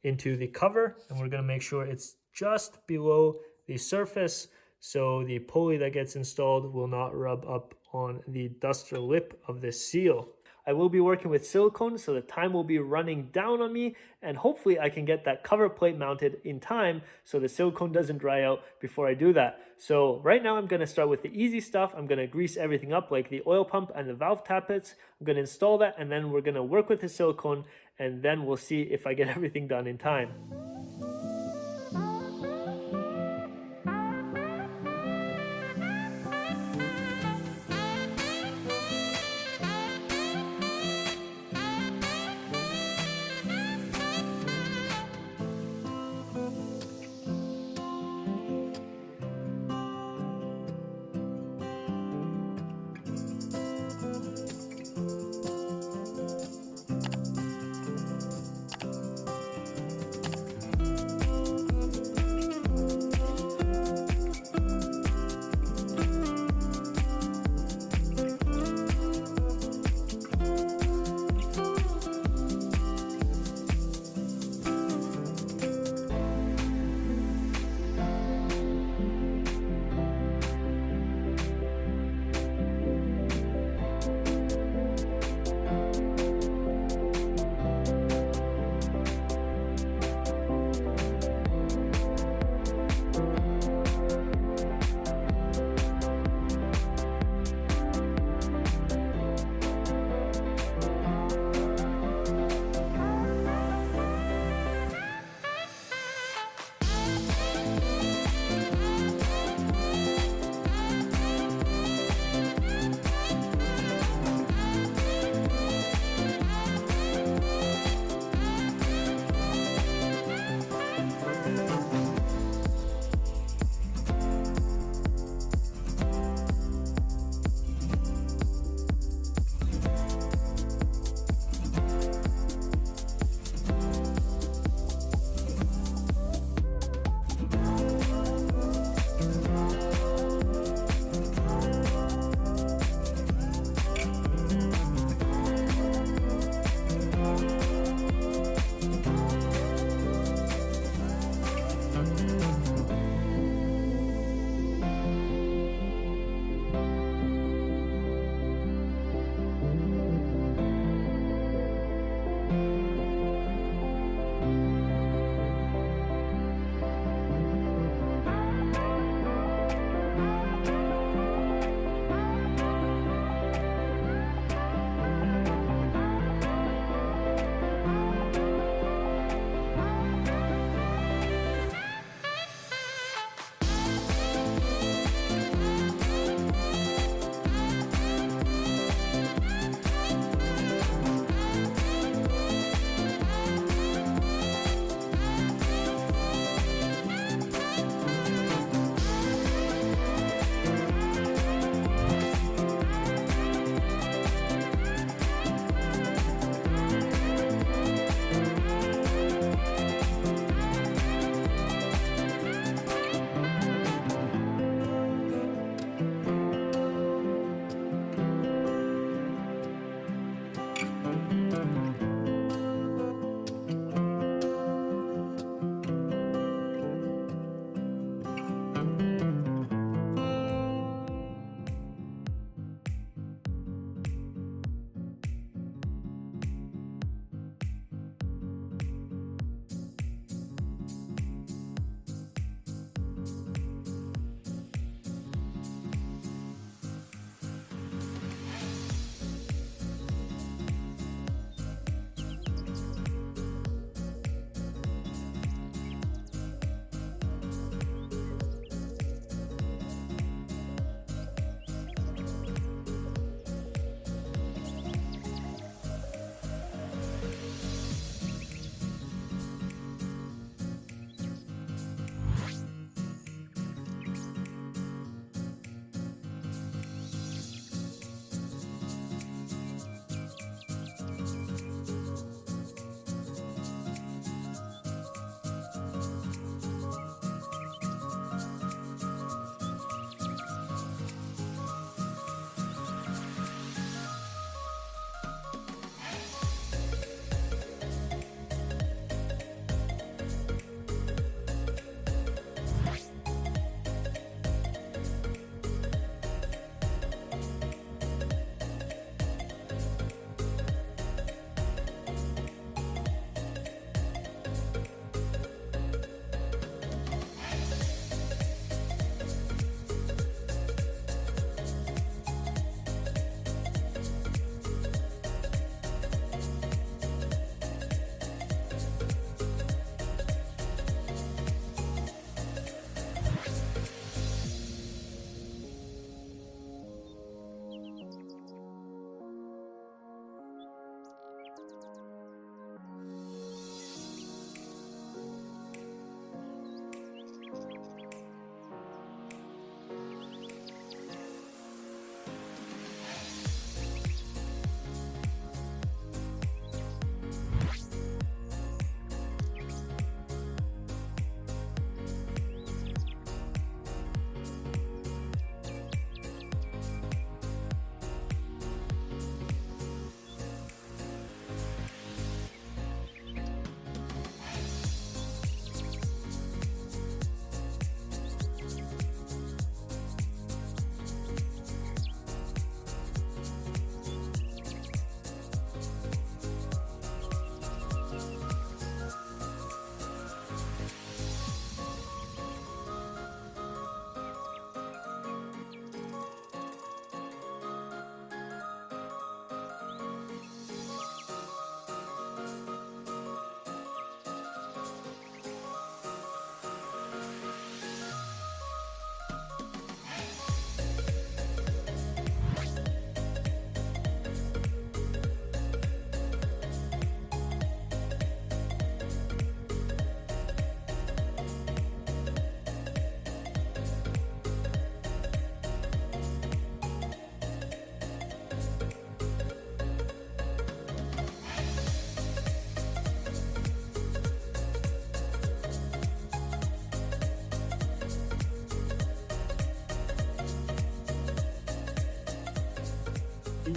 into the cover, and we're going to make sure it's just below the surface so the pulley that gets installed will not rub up on the duster lip of this seal. I will be working with silicone, so the time will be running down on me, and hopefully I can get that cover plate mounted in time so the silicone doesn't dry out before I do that. So right now I'm going to start with the easy stuff. I'm going to grease everything up like the oil pump and the valve tappets. I'm going to install that, and then we're going to work with the silicone, and then we'll see if I get everything done in time.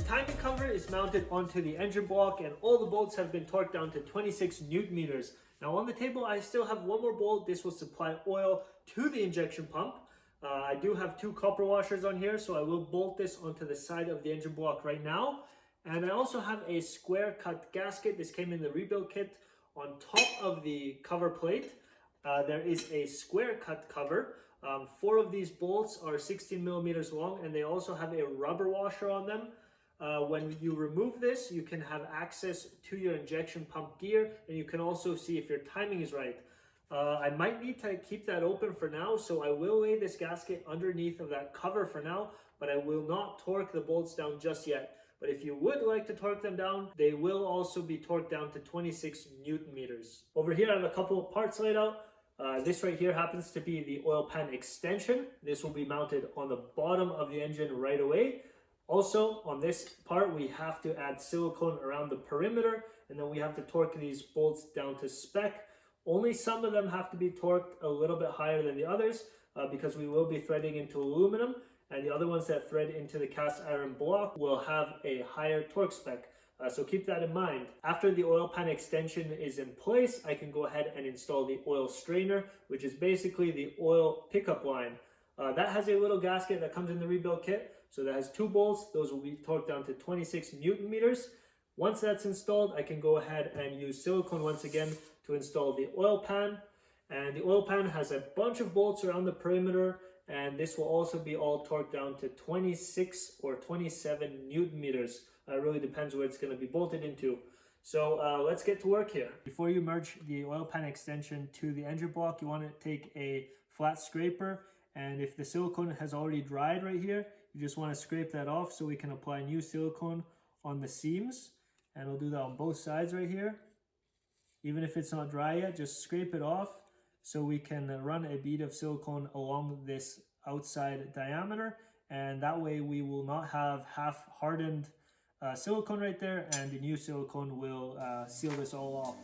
timing cover is mounted onto the engine block and all the bolts have been torqued down to 26 Newton meters. Now on the table I still have one more bolt. This will supply oil to the injection pump. I do have 2 copper washers on here, so I will bolt this onto the side of the engine block right now. And I also have a square cut gasket. This came in the rebuild kit. On top of the cover plate, there is a square cut cover. 4 of these bolts are 16 millimeters long, and they also have a rubber washer on them. When you remove this, you can have access to your injection pump gear, and you can also see if your timing is right. I might need to keep that open for now, so I will lay this gasket underneath of that cover for now, but I will not torque the bolts down just yet. But if you would like to torque them down, they will also be torqued down to 26 Newton meters. Over here I have a couple of parts laid out. This right here happens to be the oil pan extension. This will be mounted on the bottom of the engine right away. Also, on this part, we have to add silicone around the perimeter, and then we have to torque these bolts down to spec. Only some of them have to be torqued a little bit higher than the others because we will be threading into aluminum, and the other ones that thread into the cast iron block will have a higher torque spec. So keep that in mind. After the oil pan extension is in place, I can go ahead and install the oil strainer, which is basically the oil pickup line. That has a little gasket that comes in the rebuild kit. So that has 2 bolts. Those will be torqued down to 26 Newton meters. Once that's installed, I can go ahead and use silicone once again to install the oil pan. And the oil pan has a bunch of bolts around the perimeter, and this will also be all torqued down to 26 or 27 Newton meters. It really depends where it's going to be bolted into. So let's get to work here. Before you merge the oil pan extension to the engine block, you want to take a flat scraper, and if the silicone has already dried right here, you just want to scrape that off so we can apply new silicone on the seams. And I'll do that on both sides right here. Even if it's not dry yet, just scrape it off so we can run a bead of silicone along this outside diameter, and that way we will not have half hardened silicone right there, and the new silicone will seal this all off.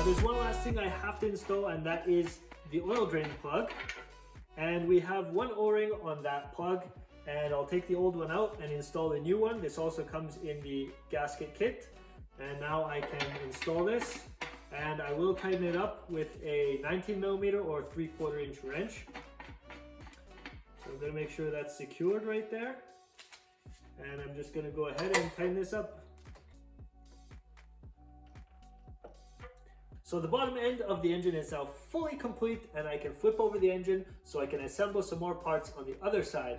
There's one last thing I have to install, and that is the oil drain plug. And we have one O-ring on that plug, and I'll take the old one out and install the new one. This also comes in the gasket kit. And now I can install this, and I will tighten it up with a 19 millimeter or 3/4 inch wrench. So I'm gonna make sure that's secured right there. And I'm just gonna go ahead and tighten this up. So the bottom end of the engine is now fully complete, and I can flip over the engine so I can assemble some more parts on the other side.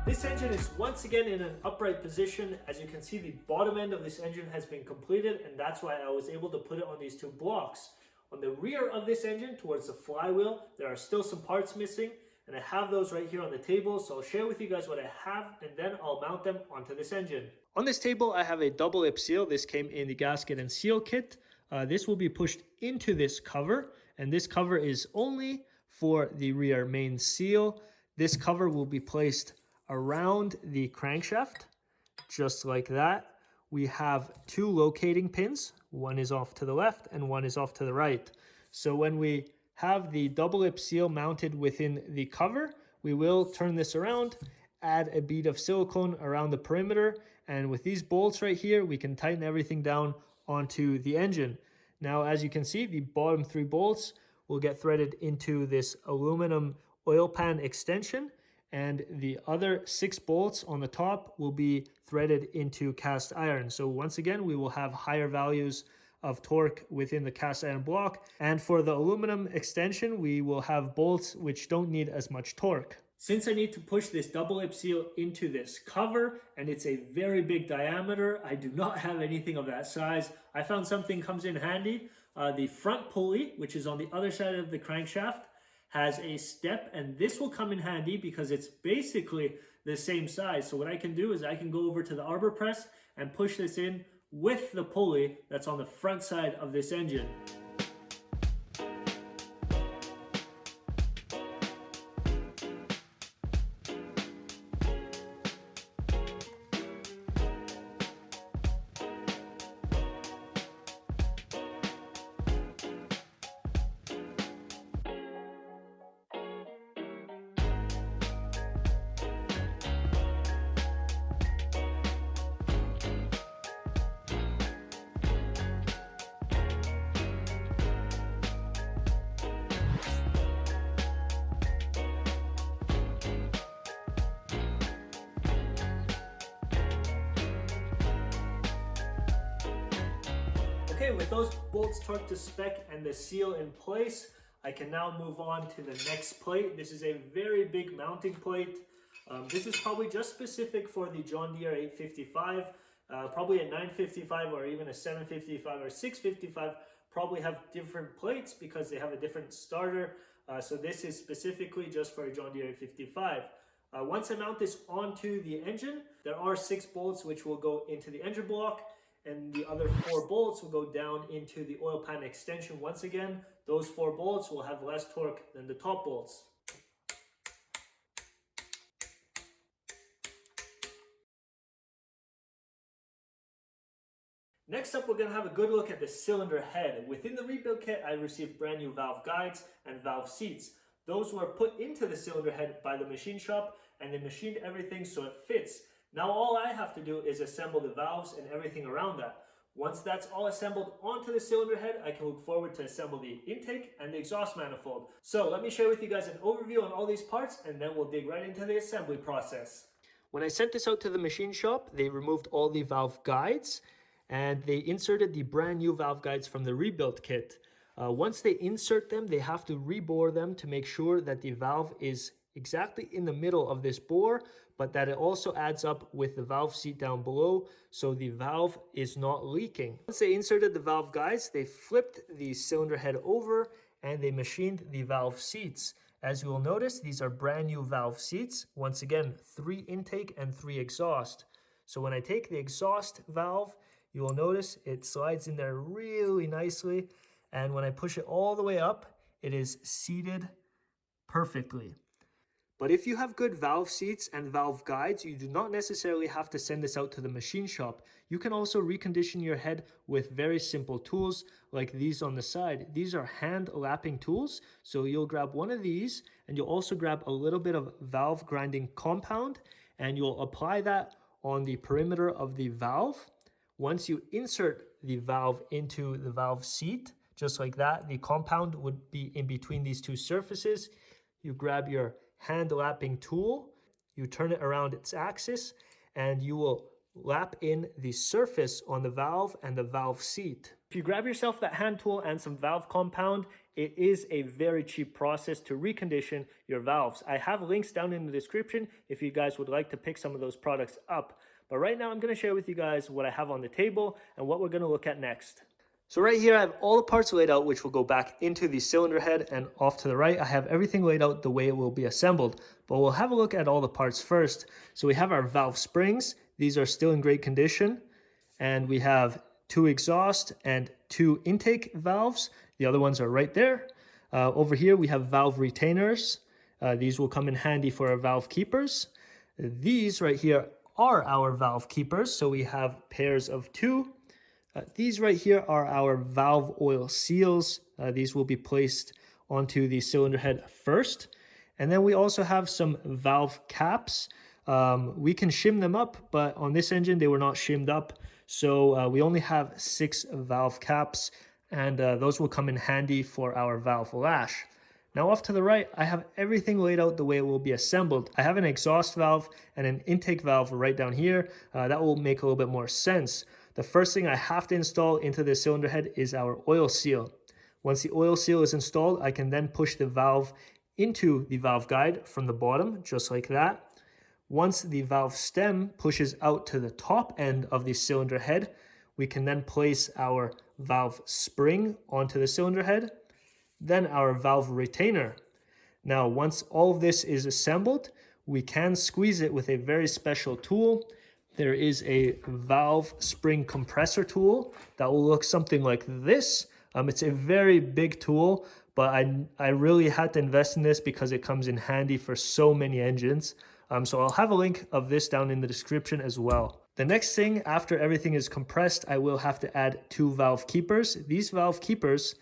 This engine is once again in an upright position. As you can see, the bottom end of this engine has been completed, and that's why I was able to put it on these 2 blocks. On the rear of this engine, towards the flywheel, there are still some parts missing, and I have those right here on the table, so I'll share with you guys what I have, and then I'll mount them onto this engine. On this table, I have a double lip seal. This came in the gasket and seal kit. This will be pushed into this cover, and this cover is only for the rear main seal. This cover will be placed around the crankshaft, just like that. we have two locating pins. One is off to the left and one is off to the right. So when we have the double lip seal mounted within the cover, we will turn this around, add a bead of silicone around the perimeter, and with these bolts right here, we can tighten everything down onto the engine. Now, as you can see, the bottom 3 bolts will get threaded into this aluminum oil pan extension, and the other 6 bolts on the top will be threaded into cast iron. So once again, we will have higher values of torque within the cast iron block. And for the aluminum extension, we will have bolts which don't need as much torque. Since I need to push this double lip seal into this cover, and it's a very big diameter, I do not have anything of that size. I found something comes in handy. The front pulley, which is on the other side of the crankshaft, has a step, and this will come in handy because it's basically the same size. So what I can do is I can go over to the arbor press and push this in with the pulley that's on the front side of this engine. Okay, with those bolts torqued to spec and the seal in place, I can now move on to the next plate. This is a very big mounting plate. This is probably just specific for the John Deere 855. Probably a 955 or even a 755 or 655 probably have different plates because they have a different starter. So this is specifically just for a John Deere 855. Once I mount this onto the engine, there are 6 bolts which will go into the engine block, and the other 4 bolts will go down into the oil pan extension. Once again, those 4 bolts will have less torque than the top bolts. Next up, we're going to have a good look at the cylinder head. Within the rebuild kit, I received brand new valve guides and valve seats. Those were put into the cylinder head by the machine shop, and they machined everything so it fits. Now all I have to do is assemble the valves and everything around that. Once that's all assembled onto the cylinder head, I can look forward to assemble the intake and the exhaust manifold. So let me share with you guys an overview on all these parts, and then we'll dig right into the assembly process. When I sent this out to the machine shop, they removed all the valve guides and they inserted the brand new valve guides from the rebuild kit. Once they insert them, they have to rebore them to make sure that the valve is exactly in the middle of this bore, but that it also adds up with the valve seat down below, so the valve is not leaking. Once they inserted the valve guides, they flipped the cylinder head over and they machined the valve seats. As you will notice, these are brand new valve seats. Once again, 3 intake and 3 exhaust. So when I take the exhaust valve, you will notice it slides in there really nicely, and when I push it all the way up, it is seated perfectly. But if you have good valve seats and valve guides, you do not necessarily have to send this out to the machine shop. You can also recondition your head with very simple tools like these on the side. These are hand lapping tools. So you'll grab one of these and you'll also grab a little bit of valve grinding compound and you'll apply that on the perimeter of the valve. Once you insert the valve into the valve seat, just like that, the compound would be in between these 2 surfaces. You grab your hand lapping tool, you turn it around its axis, and you will lap in the surface on the valve and the valve seat. If you grab yourself that hand tool and some valve compound, it is a very cheap process to recondition your valves. I have links down in the description if you guys would like to pick some of those products up. But right now I'm going to share with you guys what I have on the table and what we're going to look at next. So right here I have all the parts laid out which will go back into the cylinder head, and off to the right I have everything laid out the way it will be assembled. But we'll have a look at all the parts first. So we have our valve springs. These are still in great condition. And we have 2 exhaust and 2 intake valves. The other ones are right there. Over here we have valve retainers. These will come in handy for our valve keepers. These right here are our valve keepers. So we have pairs of two. These right here are our valve oil seals. These will be placed onto the cylinder head first. And then we also have some valve caps. We can shim them up, but on this engine, they were not shimmed up. So we only have 6 valve caps, and those will come in handy for our valve lash. Now off to the right, I have everything laid out the way it will be assembled. I have an exhaust valve and an intake valve right down here. That will make a little bit more sense. The first thing I have to install into the cylinder head is our oil seal. Once the oil seal is installed, I can then push the valve into the valve guide from the bottom, just like that. Once the valve stem pushes out to the top end of the cylinder head, we can then place our valve spring onto the cylinder head, then our valve retainer. Now, once all of this is assembled, we can squeeze it with a very special tool. There is a valve spring compressor tool that will look something like this. It's a very big tool, but I really had to invest in this because it comes in handy for so many engines. So I'll have a link of this down in the description as well. The next thing, after everything is compressed, I will have to add 2 valve keepers. These valve keepers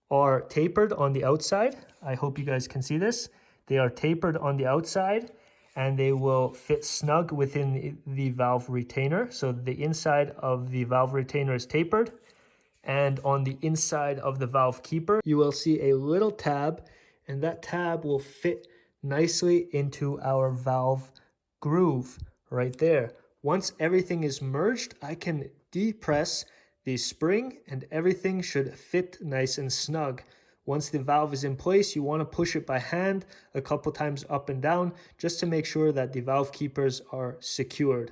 are tapered on the outside. I hope you guys can see this. They are tapered on the outside and they will fit snug within the valve retainer. So the inside of the valve retainer is tapered, and on the inside of the valve keeper, you will see a little tab, and that tab will fit nicely into our valve groove right there. Once everything is merged, I can depress the spring and everything should fit nice and snug. Once the valve is in place, you want to push it by hand a couple times up and down just to make sure that the valve keepers are secured.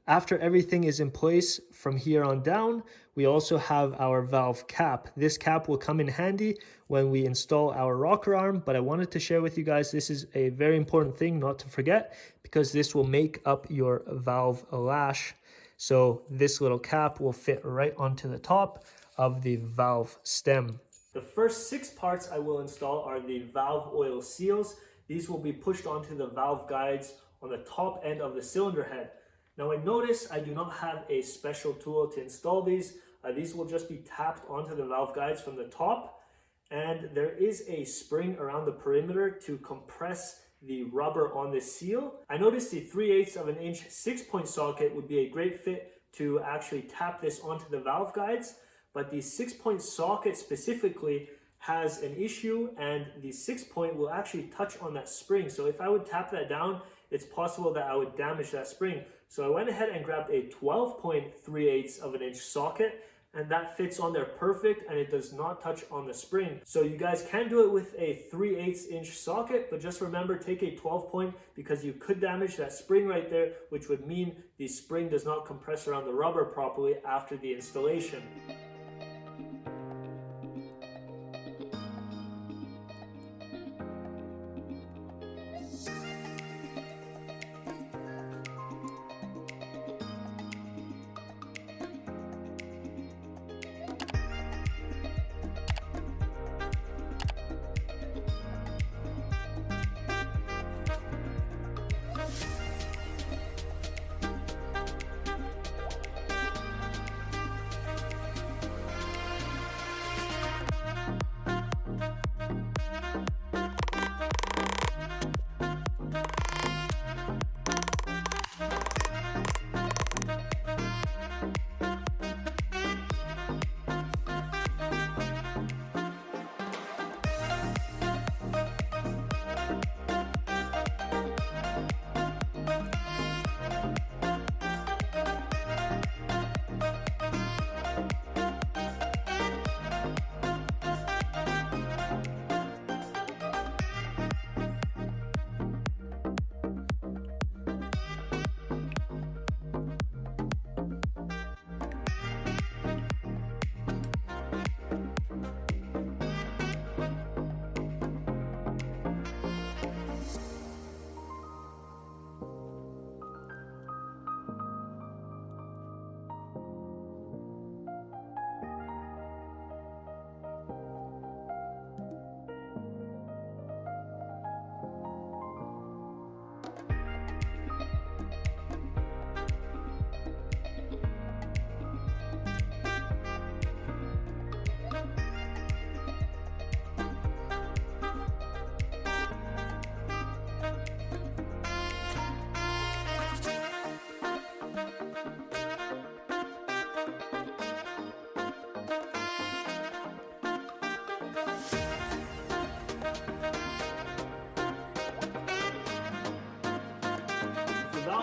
After everything is in place from here on down, we also have our valve cap. This cap will come in handy when we install our rocker arm, but I wanted to share with you guys, this is a very important thing not to forget because this will make up your valve lash. So this little cap will fit right onto the top of the valve stem. The first 6 parts I will install are the valve oil seals. These will be pushed onto the valve guides on the top end of the cylinder head. Now I notice I do not have a special tool to install these. These will just be tapped onto the valve guides from the top, and there is a spring around the perimeter to compress the rubber on the seal. I noticed the 3/8 of an inch 6-point socket would be a great fit to actually tap this onto the valve guides, but the 6-point socket specifically has an issue, and the 6-point will actually touch on that spring. So if I would tap that down, it's possible that I would damage that spring. So I went ahead and grabbed a 12-point 3/8 of an inch socket, and that fits on there perfect, and it does not touch on the spring. So you guys can do it with a 3/8 inch socket, but just remember, take a 12-point because you could damage that spring right there, which would mean the spring does not compress around the rubber properly after the installation.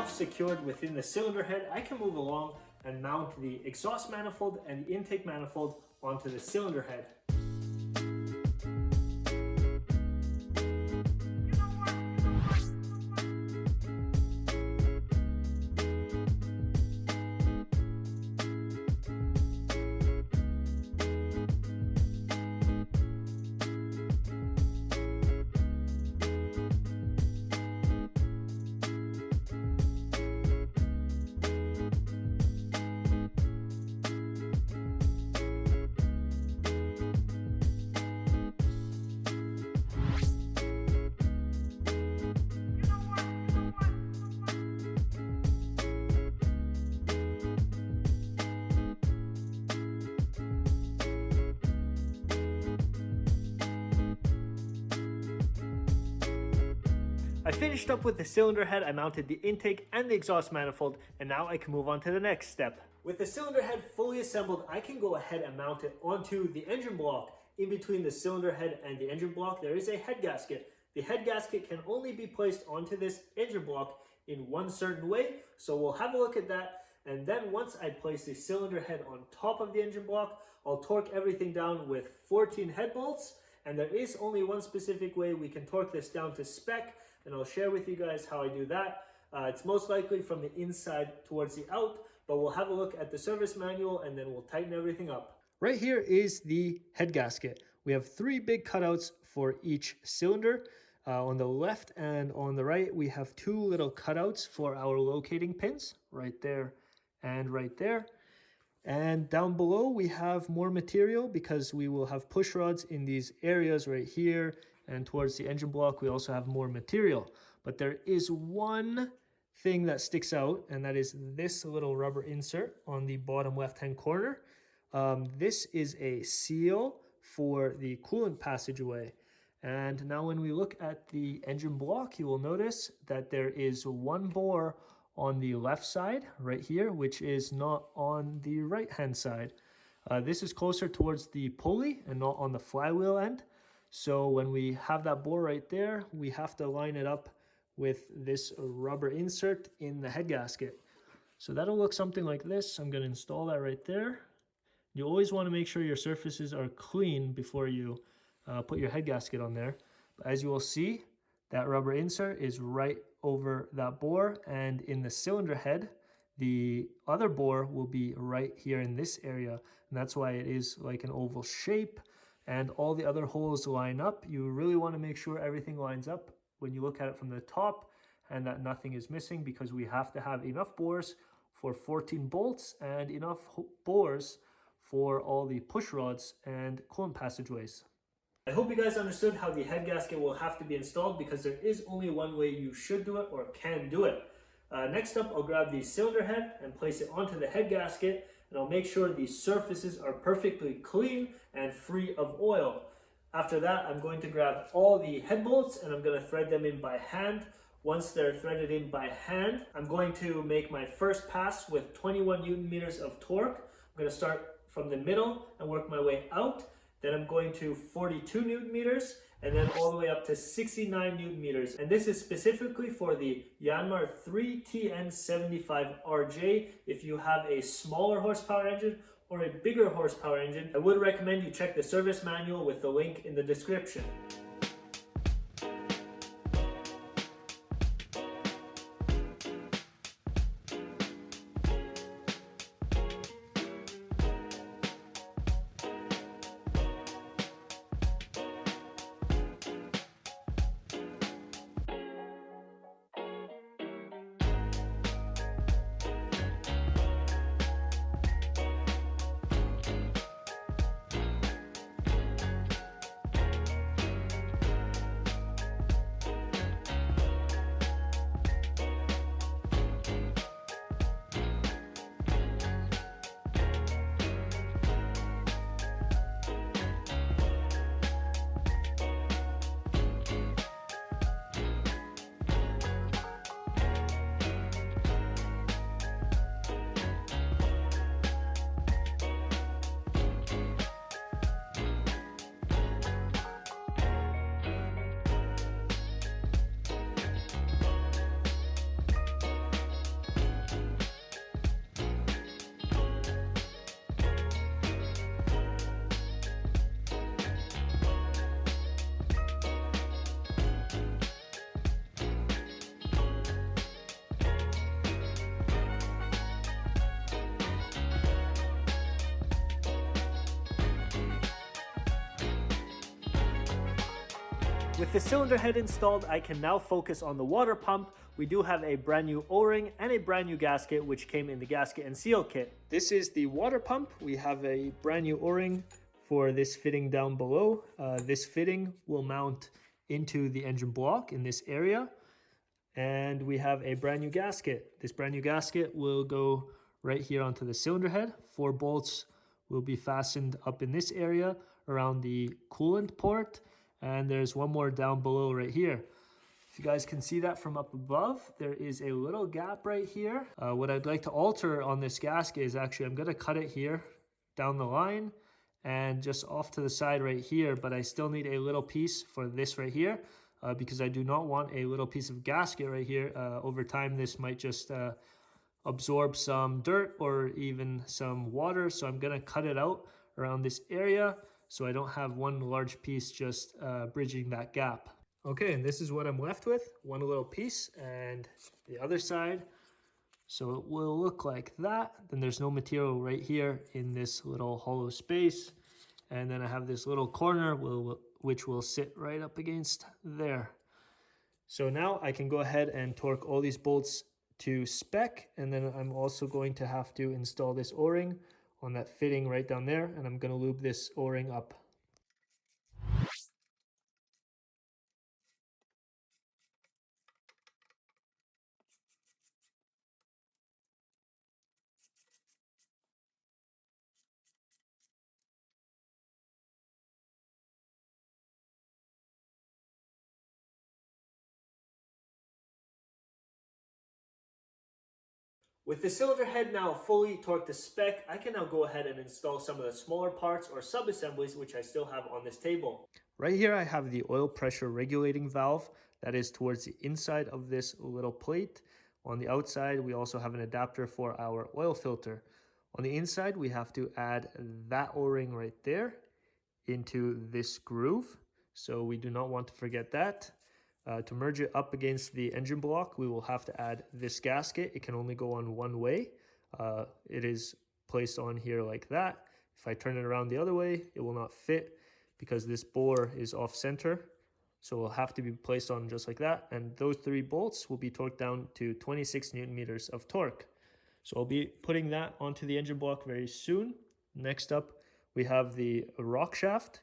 enough secured within the cylinder head, I can move along and mount the exhaust manifold and the intake manifold onto the cylinder head. I finished up with the cylinder head, I mounted the intake and the exhaust manifold, and now I can move on to the next step. With the cylinder head fully assembled, I can go ahead and mount it onto the engine block. In between the cylinder head and the engine block, there is a head gasket. The head gasket can only be placed onto this engine block in one certain way, so we'll have a look at that. And then once I place the cylinder head on top of the engine block, I'll torque everything down with 14 head bolts. And there is only one specific way we can torque this down to spec, and I'll share with you guys how I do that. It's most likely from the inside towards the out, but we'll have a look at the service manual and then we'll tighten everything up. Right here is the head gasket. We have 3 big cutouts for each cylinder. On the left and on the right, we have 2 little cutouts for our locating pins, right there and right there. And down below, we have more material because we will have push rods in these areas right here, and towards the engine block, we also have more material. But there is one thing that sticks out, and that is this little rubber insert on the bottom left-hand corner. This is a seal for the coolant passageway. And now when we look at the engine block, you will notice that there is one bore on the left side right here, which is not on the right hand side. This is closer towards the pulley and not on the flywheel end. So when we have that bore right there, we have to line it up with this rubber insert in the head gasket. So that'll look something like this. I'm going to install that right there. You always want to make sure your surfaces are clean before you put your head gasket on there. But as you will see, that rubber insert is right over that bore, and in the cylinder head, the other bore will be right here in this area, and that's why it is like an oval shape, and all the other holes line up. You really want to make sure everything lines up when you look at it from the top and that nothing is missing, because we have to have enough bores for 14 bolts and enough bores for all the push rods and coolant passageways. I hope you guys understood how the head gasket will have to be installed, because there is only one way you should do it or can do it. Next up, I'll grab the cylinder head and place it onto the head gasket, and I'll make sure the surfaces are perfectly clean and free of oil. After that, I'm going to grab all the head bolts and I'm going to thread them in by hand. Once they're threaded in by hand, I'm going to make my first pass with 21 Newton meters of torque. I'm going to start from the middle and work my way out. Then I'm going to 42 Newton meters, and then all the way up to 69 Newton meters. And this is specifically for the Yanmar 3TN75RJ. If you have a smaller horsepower engine or a bigger horsepower engine, I would recommend you check the service manual with the link in the description. With the cylinder head installed, I can now focus on the water pump. We do have a brand new O-ring and a brand new gasket, which came in the gasket and seal kit. This is the water pump. We have a brand new O-ring for this fitting down below. This fitting will mount into the engine block in this area. And we have a brand new gasket. This brand new gasket will go right here onto the cylinder head. 4 bolts will be fastened up in this area around the coolant port. And there's one more down below right here. If you guys can see that from up above, there is a little gap right here. What I'd like to alter on this gasket is actually I'm gonna cut it here down the line and just off to the side right here, but I still need a little piece for this right here because I do not want a little piece of gasket right here. Over time, this might just absorb some dirt or even some water. So I'm gonna cut it out around this area so I don't have one large piece just bridging that gap. Okay, and this is what I'm left with, one little piece, and the other side. So it will look like that. Then there's no material right here in this little hollow space. And then I have this little corner which will sit right up against there. So now I can go ahead and torque all these bolts to spec, and then I'm also going to have to install this O-ring on that fitting right down there, and I'm going to lube this O-ring up. With the cylinder head now fully torqued to spec, I can now go ahead and install some of the smaller parts or sub-assemblies which I still have on this table. Right here I have the oil pressure regulating valve that is towards the inside of this little plate. On the outside we also have an adapter for our oil filter. On the inside we have to add that O-ring right there into this groove, so we do not want to forget that. To merge it up against the engine block, we will have to add this gasket. It can only go on one way. It is placed on here like that. If I turn it around the other way, it will not fit because this bore is off center. So it will have to be placed on just like that. And those 3 bolts will be torqued down to 26 Newton meters of torque. So I'll be putting that onto the engine block very soon. Next up, we have the rock shaft.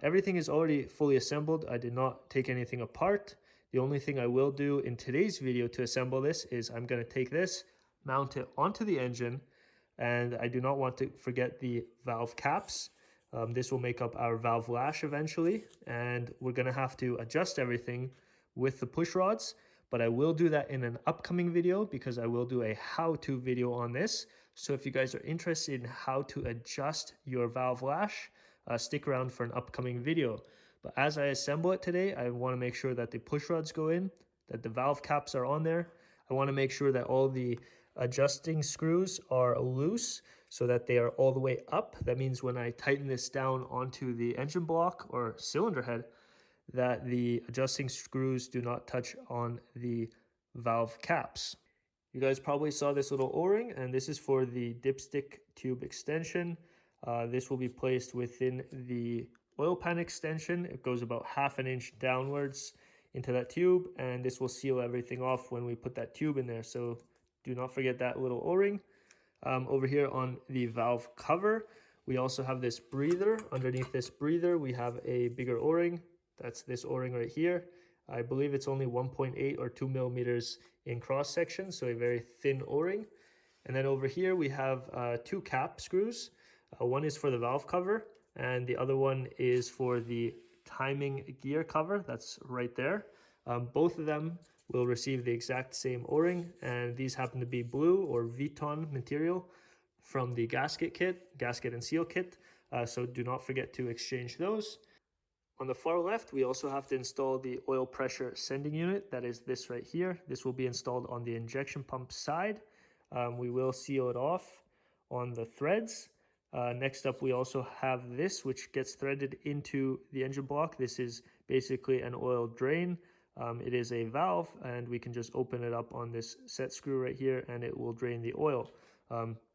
Everything is already fully assembled. I did not take anything apart. The only thing I will do in today's video to assemble this is I'm going to take this, mount it onto the engine, and I do not want to forget the valve caps. This will make up our valve lash eventually, and we're going to have to adjust everything with the push rods, but I will do that in an upcoming video because I will do a how-to video on this. So if you guys are interested in how to adjust your valve lash, stick around for an upcoming video. But as I assemble it today, I want to make sure that the push rods go in, that the valve caps are on there. I want to make sure that all the adjusting screws are loose so that they are all the way up. That means when I tighten this down onto the engine block or cylinder head, that the adjusting screws do not touch on the valve caps. You guys probably saw this little O-ring, and this is for the dipstick tube extension. This will be placed within the oil pan extension. It goes about 1/2 inch downwards into that tube, and this will seal everything off when we put that tube in there. So do not forget that little O-ring. Over here on the valve cover, we also have this breather. Underneath this breather, we have a bigger O-ring. That's this O-ring right here. I believe it's only 1.8 or 2 millimeters in cross section, so a very thin O-ring. And then over here, we have 2 cap screws. One is for the valve cover, and the other one is for the timing gear cover. That's right there. Both of them will receive the exact same O-ring, and these happen to be blue or Viton material from the gasket and seal kit. So do not forget to exchange those. On the far left, we also have to install the oil pressure sending unit. That is this right here. This will be installed on the injection pump side. We will seal it off on the threads. Next up, we also have this, which gets threaded into the engine block. This is basically an oil drain. It is a valve, and we can just open it up on this set screw right here, and it will drain the oil.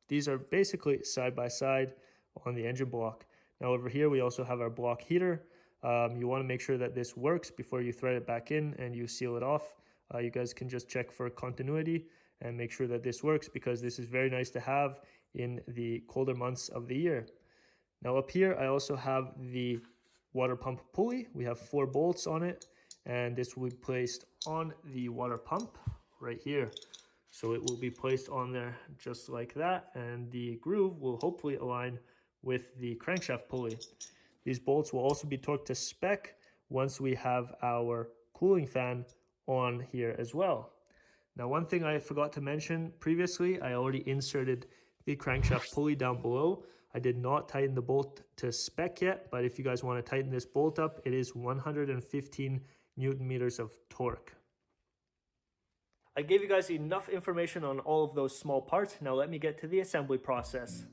These are basically side by side on the engine block. Now over here, we also have our block heater. You want to make sure that this works before you thread it back in and you seal it off. You guys can just check for continuity and make sure that this works, because this is very nice to have in the colder months of the year. Now up here, I also have the water pump pulley. We have 4 bolts on it, and this will be placed on the water pump right here. So it will be placed on there just like that, and the groove will hopefully align with the crankshaft pulley. These bolts will also be torqued to spec once we have our cooling fan on here as well. Now, one thing I forgot to mention previously, I already inserted the crankshaft pulley down below. I did not tighten the bolt to spec yet, but if you guys want to tighten this bolt up, it is 115 Newton meters of torque. I gave you guys enough information on all of those small parts. Now let me get to the assembly process.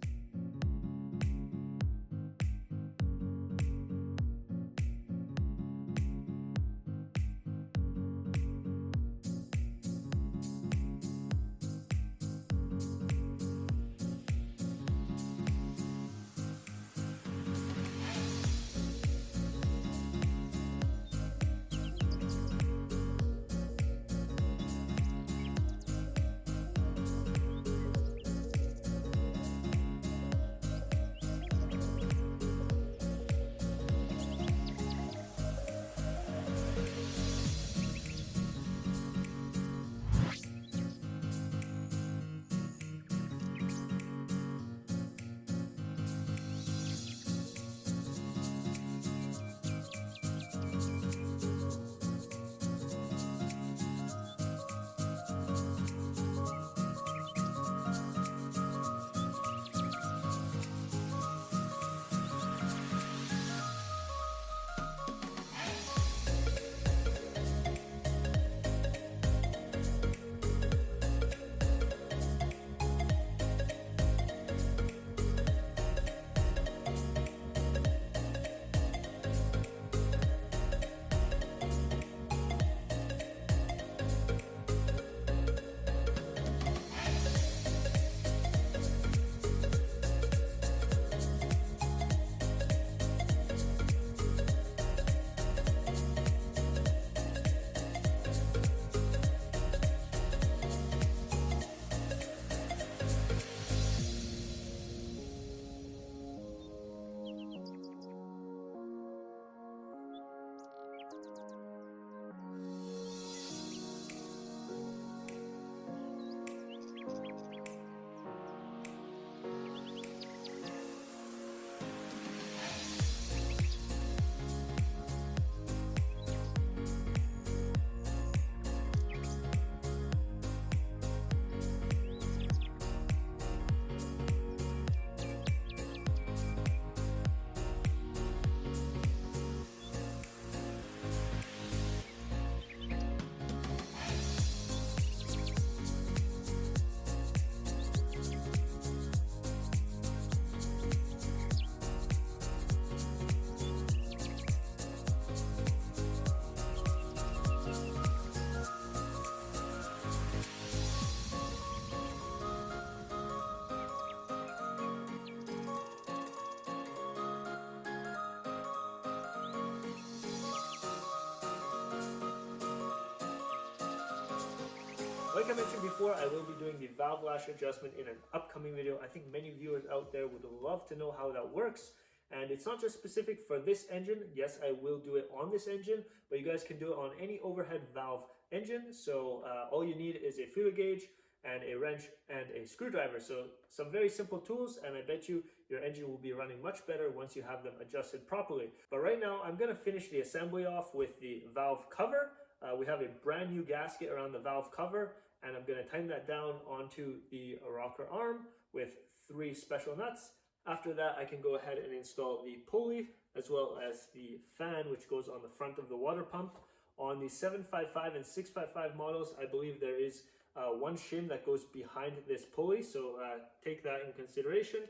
Like I mentioned before, I will be doing the valve lash adjustment in an upcoming video. I think many viewers out there would love to know how that works. And it's not just specific for this engine. Yes, I will do it on this engine, but you guys can do it on any overhead valve engine. So all you need is a feeler gauge and a wrench and a screwdriver. So some very simple tools, and I bet you your engine will be running much better once you have them adjusted properly. But right now, I'm gonna finish the assembly off with the valve cover. We have a brand new gasket around the valve cover, and I'm gonna tighten that down onto the rocker arm with 3 special nuts. After that, I can go ahead and install the pulley as well as the fan, which goes on the front of the water pump. On the 755 and 655 models, I believe there is one shim that goes behind this pulley, so take that in consideration.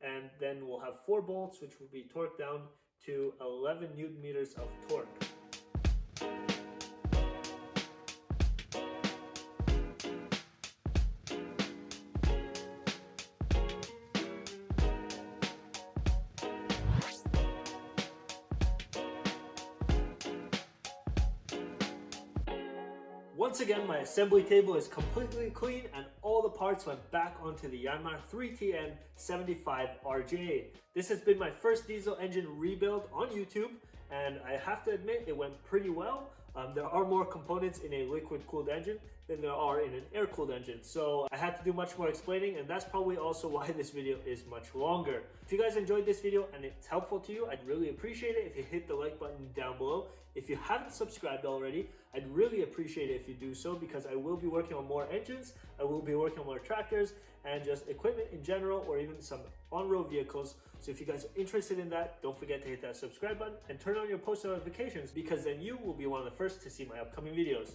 And then we'll have 4 bolts, which will be torqued down to 11 Newton meters of torque. Once again, my assembly table is completely clean and all the parts went back onto the Yanmar 3TN75RJ. This has been my first diesel engine rebuild on YouTube, and I have to admit it went pretty well. There are more components in a liquid-cooled engine than there are in an air-cooled engine, so I had to do much more explaining, and that's probably also why this video is much longer. If you guys enjoyed this video and it's helpful to you, I'd really appreciate it if you hit the like button down below. If you haven't subscribed already, I'd really appreciate it if you do so, because I will be working on more engines, I will be working on more tractors, and just equipment in general, or even some on-road vehicles. So if you guys are interested in that, don't forget to hit that subscribe button and turn on your post notifications, because then you will be one of the first to see my upcoming videos.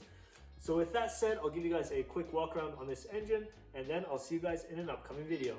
So with that said, I'll give you guys a quick walk around on this engine, and then I'll see you guys in an upcoming video.